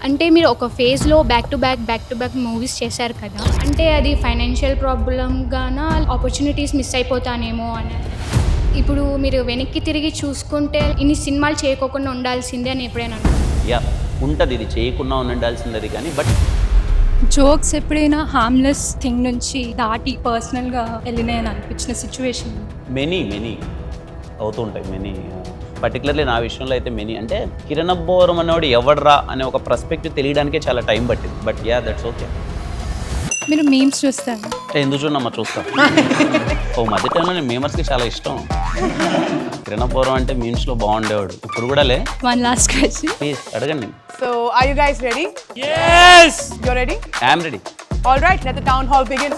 అంటే మీరు ఒక ఫేజ్‌లో బ్యాక్ టు బ్యాక్ మూవీస్ చేశారు కదా! అంటే అది ఫైనాన్షియల్ ప్రాబ్లమ్ గానా ఆపర్చునిటీస్ మిస్ అయిపోతానేమో అని. ఇప్పుడు మీరు వెనక్కి తిరిగి చూసుకుంటే ఇన్ని సినిమాలు చేయకోకుండా ఉండాల్సిందే అని ఎప్పుడైనా యాహ్! ఉంటది, ఇది చేయకుండా ఉండాల్సిందది కానీ జోక్స్ ఎప్పుడైనా హార్మ్లెస్ థింగ్ నుంచి దాటి పర్సనల్గా వెళ్ళినాయని అనిపించిన సిచ్యువేషన్? మెనీ అవుతుంటాయి. పర్టికులర్లీ నా విషయంలో అయితే అంటే కిరణ్ అబ్బోరం అనేవాడు ఎవడ్రా అనే ఒక పర్స్పెక్టివ్ తెలియడానికే చాలా టైం పట్టింది. But yeah, that's okay. మీరు మీమ్స్ చూస్తారు? ఎందుకు చూడమ్మా, చూస్తా. ఓ మధ్య టైంలో నేను మీమర్స్కి చాలా ఇష్టం. కిరణ్ అబ్బోరం అంటే మీమ్స్లో బాగుండేవాడు. ఇప్పుడు కూడా లే. వన్ లాస్ట్ క్వశ్చన్, ప్లీజ్ అడగండి. So, are you guys ready? Yes! You're ready? I'm ready. All right, let the town hall begin.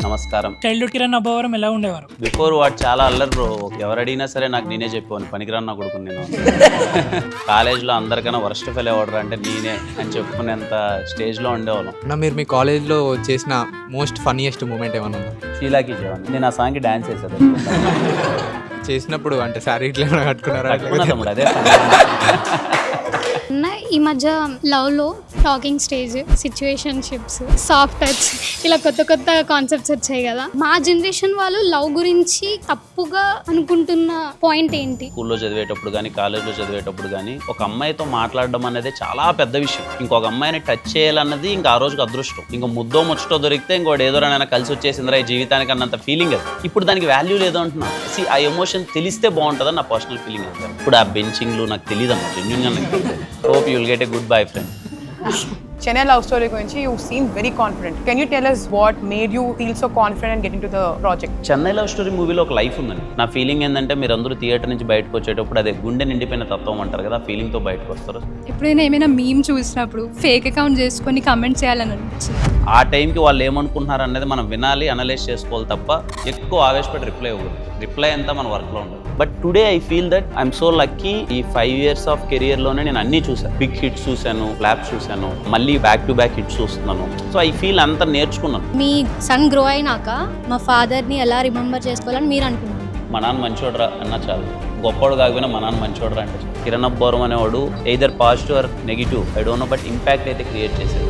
నమస్కారం. చైల్డ్హుడ్ కిరణ్ అబ్బవరం ఎలా ఉండేవారు? బిఫోర్ వాడు చాలా అల్లరి బ్రో. ఎవరు అడిగినా సరే నాకు నేనే చెప్పాను, పనికిరాను నా కొడుకు నేను. కాలేజ్లో అందరికన్నా వర్స్ట్ ఫెయిల్ అవ్వడరా అంటే నేనే అని చెప్పుకునేంత స్టేజ్లో ఉండేవాళ్ళం. అన్న, మీరు మీ కాలేజ్లో చేసిన మోస్ట్ ఫన్నీయెస్ట్ మూమెంట్ ఏమన్నా ఉందా? షీలాకి జవాన్, నేను ఆ సాంగ్కి డాన్స్ చేశాను. చేసినప్పుడు అంటే శారీ ఇట్లా ఏమైనా కట్టుకున్నారా? తమ్ముడు అదే అన్న ఈ మధ్య లవ్‌లో టాకింగ్ స్టేజ్, సిచ్యువేషన్‌షిప్స్, సాఫ్ట్ టచ్ ఇలా కొత్త కాన్సెప్ట్స్ వచ్చాయి కదా! మా జనరేషన్ వాళ్ళు లవ్ గురించి తప్పుగా అనుకుంటున్న పాయింట్ ఏంటి? స్కూల్లో చదివేటప్పుడు కానీ కాలేజ్లో చదివేటప్పుడు కానీ ఒక అమ్మాయితో మాట్లాడడం అనేది చాలా పెద్ద విషయం. ఇంకొక అమ్మాయిని టచ్ చేయాలన్నది ఇంకా ఆ రోజుకి అదృష్టం. ఇంకో ముద్దో ముచ్చటో దొరికితే ఇంకోటి ఏదో నైనా కలిసి వచ్చేసిందిరా ఈ జీవితానికి అన్నంత ఫీలింగ్ అది. ఇప్పుడు దానికి వాల్యూ లేదు అంటున్నా. ఆ ఎమోషన్ తెలిస్తే బాగుంటుందని నా పర్సనల్ ఫీలింగ్ అంటారు. ఇప్పుడు ఆ బెంచింగ్లు నాకు తెలియదు అమ్మా, జెన్యూన్గా నాకు తెలియదు. Hope you will get a good boy friend. Chennai love story గురించి you seem very confident. Can you tell us what made you feel so confident and get into the project? Chennai love story మూవీలో ఒక life ఉందండి. నా feeling ఏంటంటే మీరు అందరూ theatre నుంచి బయటకు వచ్చేటప్పుడు అదే గుండె నిండిపోయిన తత్వం అంటారు కదా, ఆ ఫీలింగ్తో బయటకు వస్తారు. ఎప్పుడైనా ఏమైనా మీమ్ చూసినప్పుడు ఫేక్ అకౌంట్ చేసుకొని కమెంట్ చేయాలని అనిపించింది? ఆ టైంకి వాళ్ళు ఏమనుకుంటున్నారు అనేది మనం వినాలి, అనలైజ్ చేసుకోవాలి తప్ప ఎక్కువ ఆవేశపడి రిప్లై ఇవ్వదు. రిప్లై అంతా మన వర్క్లో ఉండదు. But today I feel that I'm so lucky. ఈ 5 years ఆఫ్ కెరియర్లోనే నేను అన్నీ చూసాను. బిగ్ హిట్స్ చూశాను, ఫ్లాప్స్ చూశాను, మళ్ళీ బ్యాక్ టు బ్యాక్ హిట్స్ చూస్తున్నాను. సో ఐ ఫీల్ అంతా నేర్చుకున్నాను. మీ సన్ గ్రో అయినాక మా ఫాదర్ని ఎలా రిమెంబర్ చేసుకోవాలని మీరు అనుకున్నారు? మా నాన్న మంచోడరా అన్నా చాలు. గొప్పవాడు కాకపోయినా మా నాన్న మంచోడరా అంటే చాలు. కిరణ్ అబ్బోరం అనేవాడు either positive or negative, I don't no, but impact అయితే క్రియేట్ చేశాడు.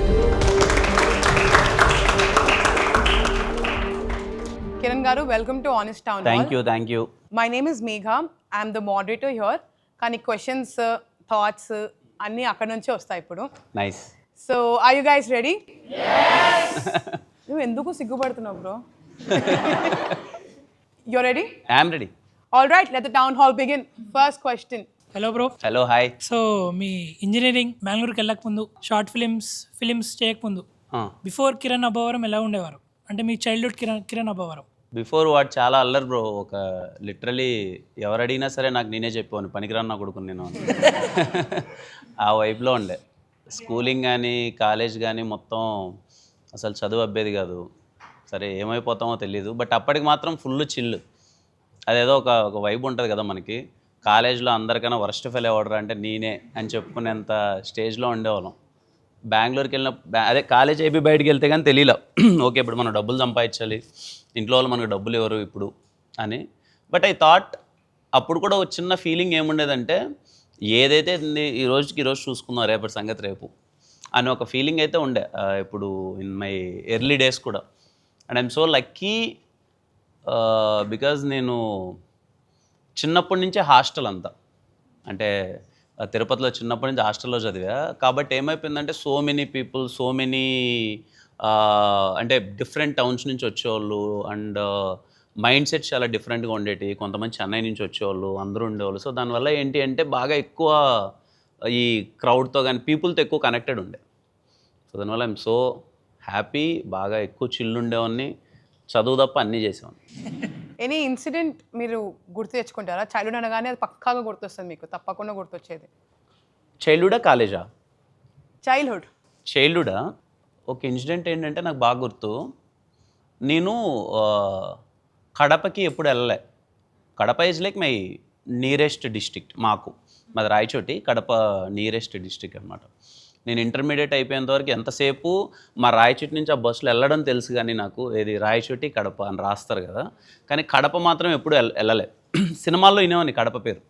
Kiran garu, welcome to Honest Town Hall. Thank you. My name is Megha. I am the moderator here. కానీ క్వశ్చన్స్, థాట్స్ అన్నీ అక్కడ నుంచే వస్తాయి ఇప్పుడు. Nice. So are you guys ready? Yes! నువ్వు ఎందుకు సిగ్గుపడుతున్నావు bro? You're ready? I'm ready. All right, let the town hall begin. First question. Hello bro. Hello, hi. So మీ ఇంజనీరింగ్ బెంగళూరుకి వెళ్ళక ముందు, షార్ట్ ఫిలిమ్స్ చేయకముందు బిఫోర్ కిరణ్ అబ్బవరం ఎలా ఉండేవారు? అంటే మీ చైల్డ్హుడ్ కిరణ్ అబ్బవరం. బిఫోర్ వాడు చాలా అల్లరి బ్రో. ఒక లిటరలీ ఎవరు అడిగినా సరే నాకు నేనే చెప్పాను, పనికిరాను నా కొడుకు నేను. ఆ వైపులో ఉండే. స్కూలింగ్ కానీ కాలేజ్ కానీ మొత్తం అసలు చదువు అబ్బేది కాదు. సరే ఏమైపోతామో తెలీదు, బట్ అప్పటికి మాత్రం ఫుల్ చిల్లు. అదేదో ఒక వైబ్ ఉంటుంది కదా మనకి. కాలేజ్లో అందరికన్నా వర్స్ట్ ఫెయిల్ అవ్వడరా అంటే నేనే అని చెప్పుకునేంత స్టేజ్లో ఉండేవాళ్ళం. బెంగళూరుకి వెళ్ళిన అదే కాలేజ్ అయిపోయి బయటికి వెళ్తే కానీ తెలియలే, ఓకే ఇప్పుడు మనం డబ్బులు సంపాదించాలి, ఇంట్లో వాళ్ళు మనకు డబ్బులు ఎవరు ఇప్పుడు అని. బట్ ఐ థాట్ అప్పుడు కూడా ఒక చిన్న ఫీలింగ్ ఏముండేదంటే ఏదైతే ఈ రోజుకి ఈరోజు చూసుకుందాం, రేపటి సంగతి రేపు అని ఒక ఫీలింగ్ అయితే ఉండే. ఇప్పుడు ఇన్ మై ఎర్లీ డేస్ కూడా. And I'm so lucky because నేను చిన్నప్పటి నుంచే హాస్టల్ అంతా, అంటే తిరుపతిలో చిన్నప్పటి నుంచి హాస్టల్లో చదివా. కాబట్టి ఏమైపోయిందంటే so many people, so many అంటే డిఫరెంట్ టౌన్స్ నుంచి వచ్చేవాళ్ళు అండ్ మైండ్ సెట్ చాలా డిఫరెంట్గా ఉండేవి. కొంతమంది చెన్నై నుంచి వచ్చేవాళ్ళు, అందరూ ఉండేవాళ్ళు. సో దానివల్ల ఏంటి అంటే బాగా ఎక్కువ ఈ క్రౌడ్తో కానీ పీపుల్తో ఎక్కువ కనెక్టెడ్ ఉండే. సో దానివల్ల ఐఎమ్ సో హ్యాపీ. బాగా ఎక్కువ చిల్లు ఉండేవాడిని, చదువు తప్ప అన్నీ చేసేవాడిని. ఎనీ ఇన్సిడెంట్ మీరు గుర్తు తెచ్చుకుంటారా? చైల్డ్హుడ్ అనగానే అది పక్కాగా గుర్తొస్తుంది మీకు, తప్పకుండా గుర్తొచ్చేది. చైల్డ్హుడా కాలేజా? చైల్డ్హుడా. ఒక ఇన్సిడెంట్ ఏంటంటే నాకు బాగా గుర్తు. నేను కడపకి ఎప్పుడు వెళ్ళలే. Kadapa is like my nearest district. మాది రాయచోటి, కడప నియరెస్ట్ డిస్ట్రిక్ట్ అనమాట. నేను ఇంటర్మీడియట్ అయిపోయేంతవరకు ఎంతసేపు మా రాయచోటి నుంచి ఆ బస్సులో వెళ్ళడం తెలుసు, కానీ నాకు ఏది రాయచోటి కడప అని రాస్తారు కదా, కానీ కడప మాత్రం ఎప్పుడు వెళ్ళలే. సినిమాల్లో వినేవాడిని కడప పేరు,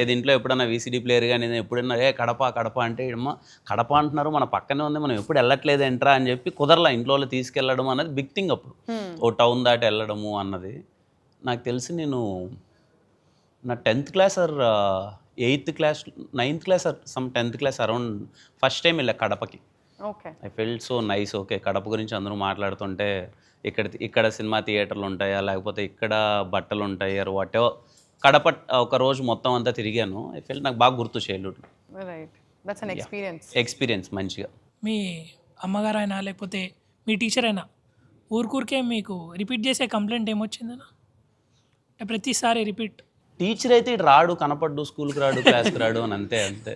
ఏది ఇంట్లో ఎప్పుడన్నా వీసీడీ ప్లేయర్ కానీ ఎప్పుడన్నా కడప కడప అంటే ఏమో కడప అంటున్నారు, మన పక్కనే ఉంది, మనం ఎప్పుడు వెళ్ళట్లేదు ఎంట్రా అని చెప్పి కుదరలా ఇంట్లో వాళ్ళు తీసుకెళ్ళడం అన్నది బిగ్ థింగ్ అప్పుడు. ఓ టౌన్ దాటి వెళ్ళడము అన్నది నాకు తెలిసి నేను నా 10th class or 8th class 9th class or some 10th class around first time వెళ్ళా కడపకి. Okay. I felt so nice. Okay, Kadapa గురించి అందరూ మాట్లాడుతుంటే ఇక్కడ సినిమా థియేటర్లు ఉంటాయా, లేకపోతే ఇక్కడ బట్టలు ఉంటాయి, ఆర్ వాట్ ఎవర్. కడప ఒక రోజు మొత్తం అంతా తిరిగాను. ఐ ఫెల్ట్ నాకు బాగా గుర్తు childhood right, that's an experience. Experience మంచిగా. మీ అమ్మగారు అయినా లేకపోతే మీ టీచర్ అయినా ఊరికే మీకు రిపీట్ చేసే కంప్లైంట్ ఏమొచ్చిందన్నా? అంటే ప్రతిసారి రిపీట్. టీచర్ అయితే ఇటు రాడు, కనపడ్డు, స్కూల్కి రాడు, క్లాస్కి రాడు అని అంతే.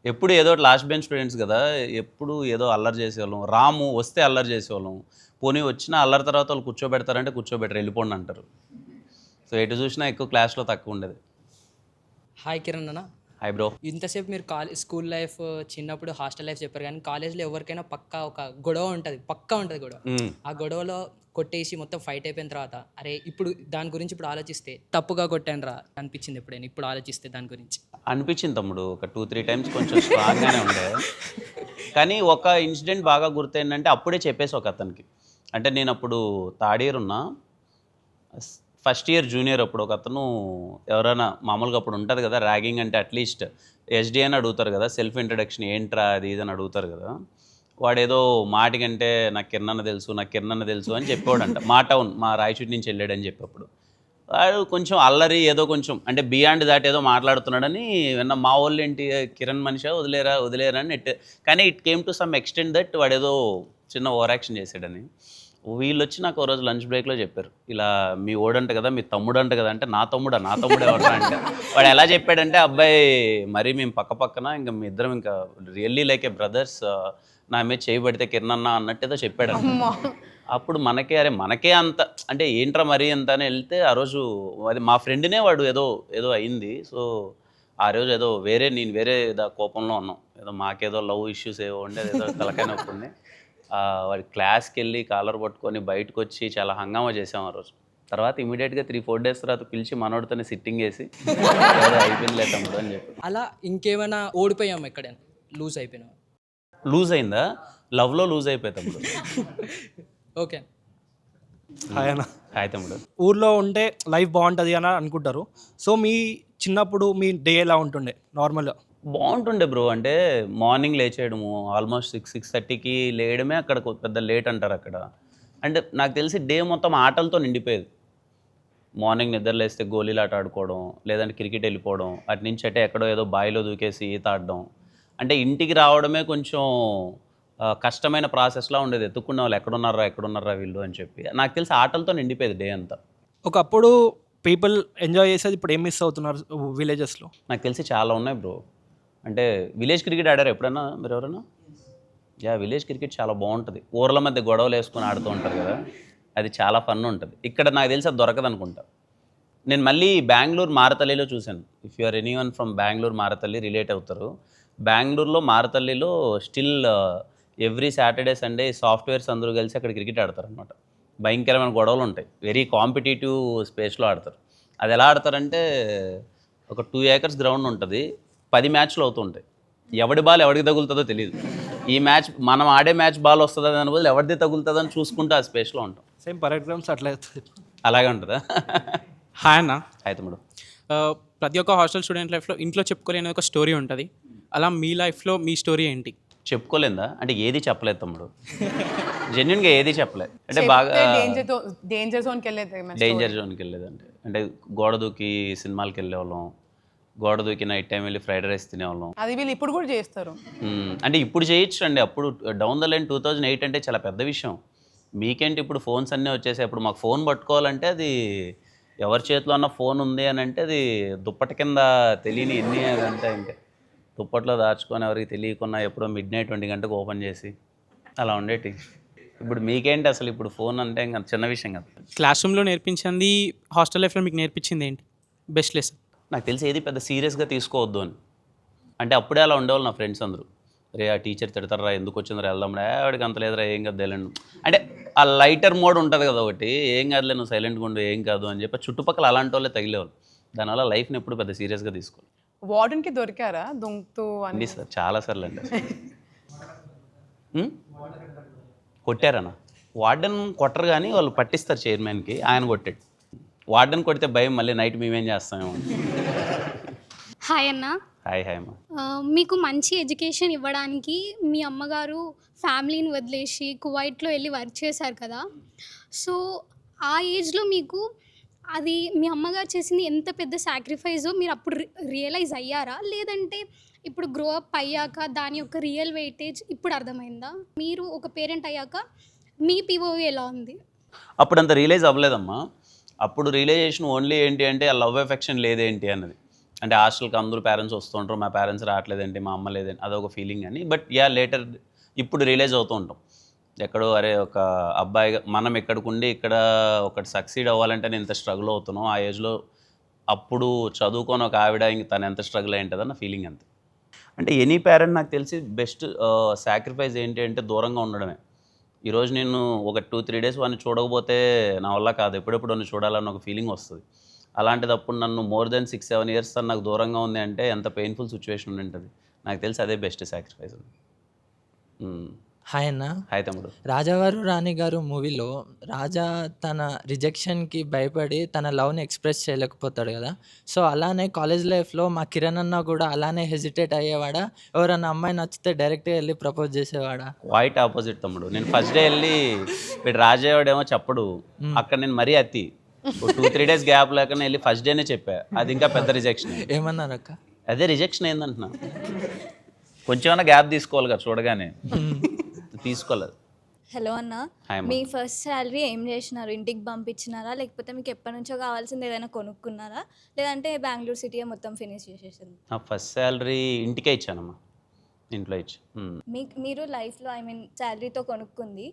ఎప్పుడు ఏదో లాస్ట్ బెంచ్ స్టూడెంట్స్ కదా, ఎప్పుడు ఏదో అల్లరి చేసేవాళ్ళం. రాము వస్తే అల్లరి చేసేవాళ్ళం, పోనీ వచ్చిన అల్లరి తర్వాత వాళ్ళు కూర్చోబెడతారంటే కూర్చోబెట్టరు, వెళ్ళిపోండి అంటారు. సో ఎటు చూసినా ఎక్కువ క్లాస్లో తక్కువ ఉండేది. హాయ్ కిరణ్ అన్న. Hi bro. ఇంతసేపు మీరు స్కూల్ లైఫ్, చిన్నప్పుడు హాస్టల్ లైఫ్ చెప్పారు, కానీ కాలేజ్లో ఎవరికైనా పక్కా ఒక గొడవ ఉంటుంది, పక్కా ఉంటుంది గొడవ. ఆ గొడవలో కొట్టేసి మొత్తం ఫైట్ అయిపోయిన తర్వాత అరే ఇప్పుడు దాని గురించి ఇప్పుడు ఆలోచిస్తే తప్పుగా కొట్టాను రా అనిపించింది ఎప్పుడైనా? ఇప్పుడు ఆలోచిస్తే దాని గురించి అనిపించింది తమ్ముడు, ఒక 2-3 టైమ్స్ కొంచెం స్ట్రాంగ్గానే ఉండే. కానీ ఒక ఇన్సిడెంట్ బాగా గుర్తయిందంటే అప్పుడే చెప్పేసి ఒక అతనికి, అంటే నేను అప్పుడు థర్డ్ ఇయర్ ఉన్నా, ఫస్ట్ ఇయర్ జూనియర్ అప్పుడు ఒక అతను ఎవరైనా మామూలుగా అప్పుడు ఉంటుంది కదా ర్యాగింగ్ అంటే అట్లీస్ట్ ఎస్డి అని అడుగుతారు కదా, సెల్ఫ్ ఇంట్రడక్షన్ ఏంట్రా అది ఇది అని అడుగుతారు కదా. వాడేదో మాటికంటే నాకు కిరణ్ తెలుసు అని చెప్పాడంట. మా టౌన్, మా రాయచూటి నుంచి వెళ్ళాడని చెప్పేప్పుడు వాడు కొంచెం అల్లరి, ఏదో కొంచెం అంటే బియాండ్ దాట్ ఏదో మాట్లాడుతున్నాడని విన్నా. మా వాళ్ళు ఏంటి కిరణ్ మనిషా, వదిలేరా అని నెట్. కానీ it came to some extent that వాడేదో చిన్న ఓవర్ యాక్షన్ చేశాడని. వీళ్ళు వచ్చి నాకు ఓ రోజు లంచ్ బ్రేక్లో చెప్పారు, ఇలా మీ ఓడంట కదా, మీ తమ్ముడు అంట కదా. అంటే నా తమ్ముడు ఎవరా అంటే వాడు ఎలా చెప్పాడంటే, అబ్బాయి మరీ మేము పక్కన ఇంకా మీ ఇద్దరం ఇంకా రియల్లీ లైక్ ఏ బ్రదర్స్, నా మీద చేయబడితే కిరణ్ అన్న అన్నట్టు ఏదో చెప్పాడు. అప్పుడు మనకే అంత అంటే ఏంట్రా మరీ అంత అని వెళ్తే ఆ రోజు అది మా ఫ్రెండ్నే వాడు ఏదో అయింది. సో ఆ రోజు ఏదో నేను వేరే కోపంలో ఉన్నాం, ఏదో మాకేదో లవ్ ఇష్యూస్ ఏవో ఉండే, ఏదో తలకాయ నొప్పి ఉంది. వాడి క్లాస్కి వెళ్ళి కాలర్ పట్టుకొని బయటకు వచ్చి చాలా హంగామా చేసాం ఆ రోజు. తర్వాత ఇమీడియట్గా 3-4 days తర్వాత పిలిచి మనోడితోనే సిట్టింగ్ వేసి అయిపోయిందిలే తమ్ముడు అని చెప్పి. అలా ఇంకేమైనా ఓడిపోయాము ఎక్కడైనా లూజ్ అయిపోయినా? లూజ్ అయిందా? లవ్లో లూజ్ అయిపోయి తమ్ముడు. ఓకే. హాయ్ అన్న. హాయ్ తమ్ముడు. ఊర్లో ఉంటే లైఫ్ బాగుంటుంది అని అనుకుంటారు. సో మీ చిన్నప్పుడు మీ డే ఎలా ఉంటుండే నార్మల్గా? బాగుంటుండే బ్రో. అంటే మార్నింగ్ లేచేయడము, ఆల్మోస్ట్ 6-6:30కి లేయడమే అక్కడ పెద్ద లేట్ అంటారు అక్కడ. అంటే నాకు తెలిసి డే మొత్తం ఆటలతో నిండిపోయేది. మార్నింగ్ నిద్ర లేస్తే గోళీలాట ఆడుకోవడం, లేదంటే క్రికెట్ వెళ్ళిపోవడం, అటు నుంచి అంటే ఎక్కడో ఏదో బావిలో దూకేసి ఈత ఆడడం. అంటే ఇంటికి రావడమే కొంచెం కష్టమైన ప్రాసెస్లా ఉండేది. ఎత్తుక్కునే వాళ్ళు ఎక్కడున్నారా వీళ్ళు అని చెప్పి. నాకు తెలిసి ఆటలతో నిండిపోయేది డే అంతా. ఒకప్పుడు పీపుల్ ఎంజాయ్ చేసేది ఇప్పుడు ఏం మిస్ అవుతున్నారు విలేజెస్లో? నాకు తెలిసి చాలా ఉన్నాయి బ్రో. అంటే విలేజ్ క్రికెట్ ఆడారు ఎప్పుడైనా మీరు ఎవరైనా? విలేజ్ క్రికెట్ చాలా బాగుంటుంది. ఊర్ల మధ్య గొడవలు వేసుకొని ఆడుతూ ఉంటారు కదా, అది చాలా ఫన్ ఉంటుంది. ఇక్కడ నాకు తెలిసి అది దొరకదు అనుకుంటా. నేను మళ్ళీ బెంగళూరు మారతల్లిలో చూశాను. If you are anyone from Bengaluru Marathahalli relate అవుతారు. బెంగళూరులో మారతల్లిలో still every Saturday Sunday softwares అందరూ కలిసి అక్కడ క్రికెట్ ఆడతారు అనమాట. భయంకరమైన గొడవలు ఉంటాయి, వెరీ కాంపిటేటివ్ స్పేస్లో ఆడతారు. అది ఎలా ఆడతారంటే ఒక 2 acres గ్రౌండ్ ఉంటుంది, 10 మ్యాచ్లు అవుతుంటాయి. ఎవడి బాల్ ఎవరికి తగులుతుందో తెలియదు. ఈ మ్యాచ్ మనం ఆడే మ్యాచ్ బాల్ వస్తుందా అని బదులు ఎవరిది తగులుతుందని చూసుకుంటూ ఆ స్పేస్లో ఉంటాం. సేమ్ ఫర్ ఎగ్జాంపుల్స్ అట్లా అలాగే ఉంటుందా? హాయ్ అన్న. హాయ్ తమ్ముడు. ప్రతి ఒక్క హాస్టల్ స్టూడెంట్ లైఫ్లో ఇంట్లో చెప్పుకోలేని ఒక స్టోరీ ఉంటుంది. అలా మీ లైఫ్లో మీ స్టోరీ ఏంటి? చెప్పుకోలేదా అంటే ఏది చెప్పలేదు తమ్ముడు, జెన్యున్గా ఏది చెప్పలేదు. అంటే బాగా డేంజర్ జోన్కి వెళ్ళేదంటే అంటే గోడ దూకి సినిమాలకి వెళ్ళేవాళ్ళం, గోడ దూకి నైట్ టైం వెళ్ళి ఫ్రైడ్ రైస్ తినేవాళ్ళం. అది వీళ్ళు ఇప్పుడు కూడా చేస్తారు. అంటే ఇప్పుడు చేయొచ్చు అండి, అప్పుడు డౌన్ ద లైన్ 2008 అంటే చాలా పెద్ద విషయం. మీకేంటి ఇప్పుడు ఫోన్స్ అన్నీ వచ్చేసాయి. అప్పుడు మాకు ఫోన్ పట్టుకోవాలంటే అది ఎవరి చేతిలో అన్న ఫోన్ ఉంది అని అంటే అది దుప్పటి కింద తెలియని ఎన్ని అదంతా ఇంకా దుప్పట్లో దాచుకొని ఎవరికి తెలియకుండా ఎప్పుడో midnight 20 గంటకు ఓపెన్ చేసి అలా ఉండేటి. ఇప్పుడు మీకేంటి అసలు ఇప్పుడు ఫోన్ అంటే ఇంకా చిన్న విషయం కదా. క్లాస్ రూమ్లో నేర్పించింది హాస్టల్ లైఫ్లో మీకు నేర్పించింది ఏంటి బెస్ట్ లెసన్? నాకు తెలిసి ఏది పెద్ద సీరియస్గా తీసుకోవద్దు అని. అంటే అప్పుడే అలా ఉండేవాళ్ళు నా ఫ్రెండ్స్ అందరూ. రే ఆ టీచర్ తిడతారా, ఎందుకు వచ్చిందిరా వెళ్దాం, వాడికి అంత లేదురా, ఏం కాదు తెలియదు. అంటే ఆ లైటర్ మోడ్ ఉంటుంది కదా ఒకటి, ఏం కాదులే నువ్వు సైలెంట్గా ఉండు ఏం కాదు అని చెప్పి చుట్టుపక్కల అలాంటి వాళ్ళే తగిలేవాళ్ళు. దానివల్ల లైఫ్ని ఎప్పుడు పెద్ద సీరియస్గా తీసుకోవాలి. వార్డెన్కి దొరికారా దొంగతూ అని? అండి సార్ చాలాసార్లు అండి కొట్టారన్నా. వార్డెన్ కొట్టరు కానీ వాళ్ళు పట్టిస్తారు చైర్మన్కి, ఆయన కొట్టాడు. వార్డెన్ కొడితే భయం, మళ్ళీ నైట్ మేమేం చేస్తామేమో. హాయ్ అన్న. హాయ్ హాయ్ అమ్మా. మీకు మంచి ఎడ్యుకేషన్ ఇవ్వడానికి మీ అమ్మగారు ఫ్యామిలీని వదిలేసి కువైట్లో వెళ్ళి వర్క్ చేశారు కదా. సో ఆ ఏజ్లో మీకు అది మీ అమ్మగారు చేసింది ఎంత పెద్ద సాక్రిఫైజో మీరు అప్పుడు రియలైజ్ అయ్యారా, లేదంటే ఇప్పుడు గ్రో అప్ అయ్యాక దాని యొక్క రియల్ వెయిటేజ్ ఇప్పుడు అర్థమైందా? మీరు ఒక పేరెంట్ అయ్యాక మీ పిఓవి ఎలా ఉంది? అప్పుడు అంత రియలైజ్ అవ్వలేదమ్మా. అప్పుడు రియలైజేషన్ ఓన్లీ ఏంటి అంటే ఆ లవ్ ఎఫెక్షన్ లేదేంటి అన్నది. అంటే హాస్టల్కి అందరూ పేరెంట్స్ వస్తుంటారు, మా పేరెంట్స్ రావట్లేదండి, మా అమ్మ లేదండి, అదొక ఫీలింగ్ అని. బట్ లేటర్ ఇప్పుడు రియలైజ్ అవుతూ ఉంటాం. ఎక్కడో అరే ఒక అబ్బాయిగా మనం ఇక్కడికి ఉండి ఇక్కడ ఒకటి సక్సీడ్ అవ్వాలంటే నేను ఇంత స్ట్రగుల్ అవుతున్నాం ఆ ఏజ్లో, అప్పుడు చదువుకొని ఒక ఆవిడ ఇంక తను ఎంత స్ట్రగుల్ అయి ఉంటుందన్న ఫీలింగ్ అంతే. అంటే ఎనీ పేరెంట్ నాకు తెలిసి బెస్ట్ సాక్రిఫైస్ ఏంటి అంటే దూరంగా ఉండడమే. ఈరోజు నేను ఒక 2-3 డేస్ వాడిని చూడకపోతే నా వల్ల కాదు, ఎప్పుడెప్పుడు నన్ను చూడాలన్న ఒక ఫీలింగ్ వస్తుంది. అలాంటిది అప్పుడు నన్ను మోర్ దెన్ 6-7 ఇయర్స్ నాకు దూరంగా ఉంది అంటే ఎంత పెయిన్ఫుల్ సిచ్యువేషన్ ఉంటుంది. నాకు తెలిసి అదే బెస్ట్ సాక్రిఫైస్. హాయ్ అన్న. హాయ్ తమ్ముడు. రాజావారు రాణి గారు మూవీలో రాజా తన రిజెక్షన్కి భయపడి తన లవ్ని ఎక్స్ప్రెస్ చేయలేకపోతాడు కదా. సో అలానే కాలేజ్ లైఫ్లో మా కిరణ్ అన్న కూడా అలానే హెజిటేట్ అయ్యేవాడా? ఎవరన్నా అమ్మాయి నచ్చితే డైరెక్ట్గా వెళ్ళి ప్రపోజ్ చేసేవాడా? క్వైట్ ఆపోజిట్ తమ్ముడు. నేను ఫస్ట్ డే వెళ్ళి వీడు రాజేవాడేమో చెప్పడు, అక్కడ నేను మరీ అతి 2-3 డేస్ గ్యాప్ లేకుండా వెళ్ళి ఫస్ట్ డేనే చెప్పా. అది ఇంకా పెద్ద రిజెక్షన్. ఏమన్నారు అక్క? అదే రిజెక్షన్ ఏందంటున్నా. కొంచెమైనా గ్యాప్ తీసుకోవాలి కదా చూడగానే, తీసుకోలేదు. హలో అన్న, హాయ్ అమ్మా. మీ ఫస్ట్ శాలరీ ఏం చేసినారు? ఇంటికి పంపించినారా, లేకపోతే మీకు ఎప్పటి నుంచో కావాల్సింది ఏదైనా కొనుక్కున్నారా, లేదంటే బెంగళూరు సిటీ మొత్తం ఫినిష్ చేసేసింది? నా ఫస్ట్ శాలరీ ఇంటికే ఇచ్చానమ్మా, ఇంట్లో ఇచ్చి. మీరు లైఫ్లో శాలరీతో కొనుక్కుంది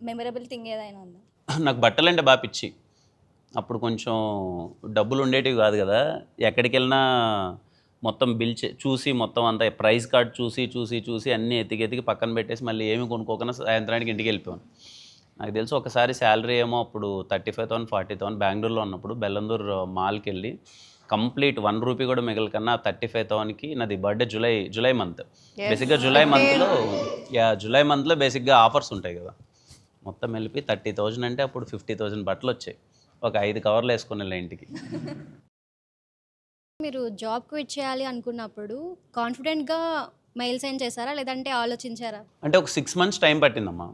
మెమరబుల్ థింగ్ ఏదైనా ఉందా? నాకు బట్టలు అంటే బాగా పిచ్చి. అప్పుడు కొంచెం డబ్బులు ఉండేటివి కాదు కదా, ఎక్కడికి వెళ్ళినా మొత్తం బిల్ చూసి మొత్తం అంతా ప్రైస్ కార్డ్ చూసి అన్నీ ఎతికి పక్కన పెట్టేసి మళ్ళీ ఏమి కొనుక్కోకుండా సాయంత్రానికి ఇంటికి వెళ్ళిపోయాను. నాకు తెలిసి ఒకసారి శాలరీ ఏమో అప్పుడు 35,000 40,000 బెంగళూరులో ఉన్నప్పుడు బెల్లందూరు మాల్కి వెళ్ళి కంప్లీట్ 1 రూపీ కూడా మిగలకన్నా 35,000కి నాది బర్త్డే జూలై మంత్. బేసిక్గా జూలై మంత్లో బేసిక్గా ఆఫర్స్ ఉంటాయి కదా, మొత్తం వెళ్ళిపోయి 30,000 అంటే అప్పుడు 50,000 బట్టలు వచ్చాయి. ఒక 5 కవర్లు వేసుకుని వెళ్ళా ఇంటికి. మీరు జాబ్ క్విట్ చేయాలి అనుకున్నప్పుడు కాన్ఫిడెంట్గా మెయిల్ సెండ్ చేశారా, లేదంటే ఆలోచించారా? అంటే ఒక 6 months టైం పట్టిందమ్మా.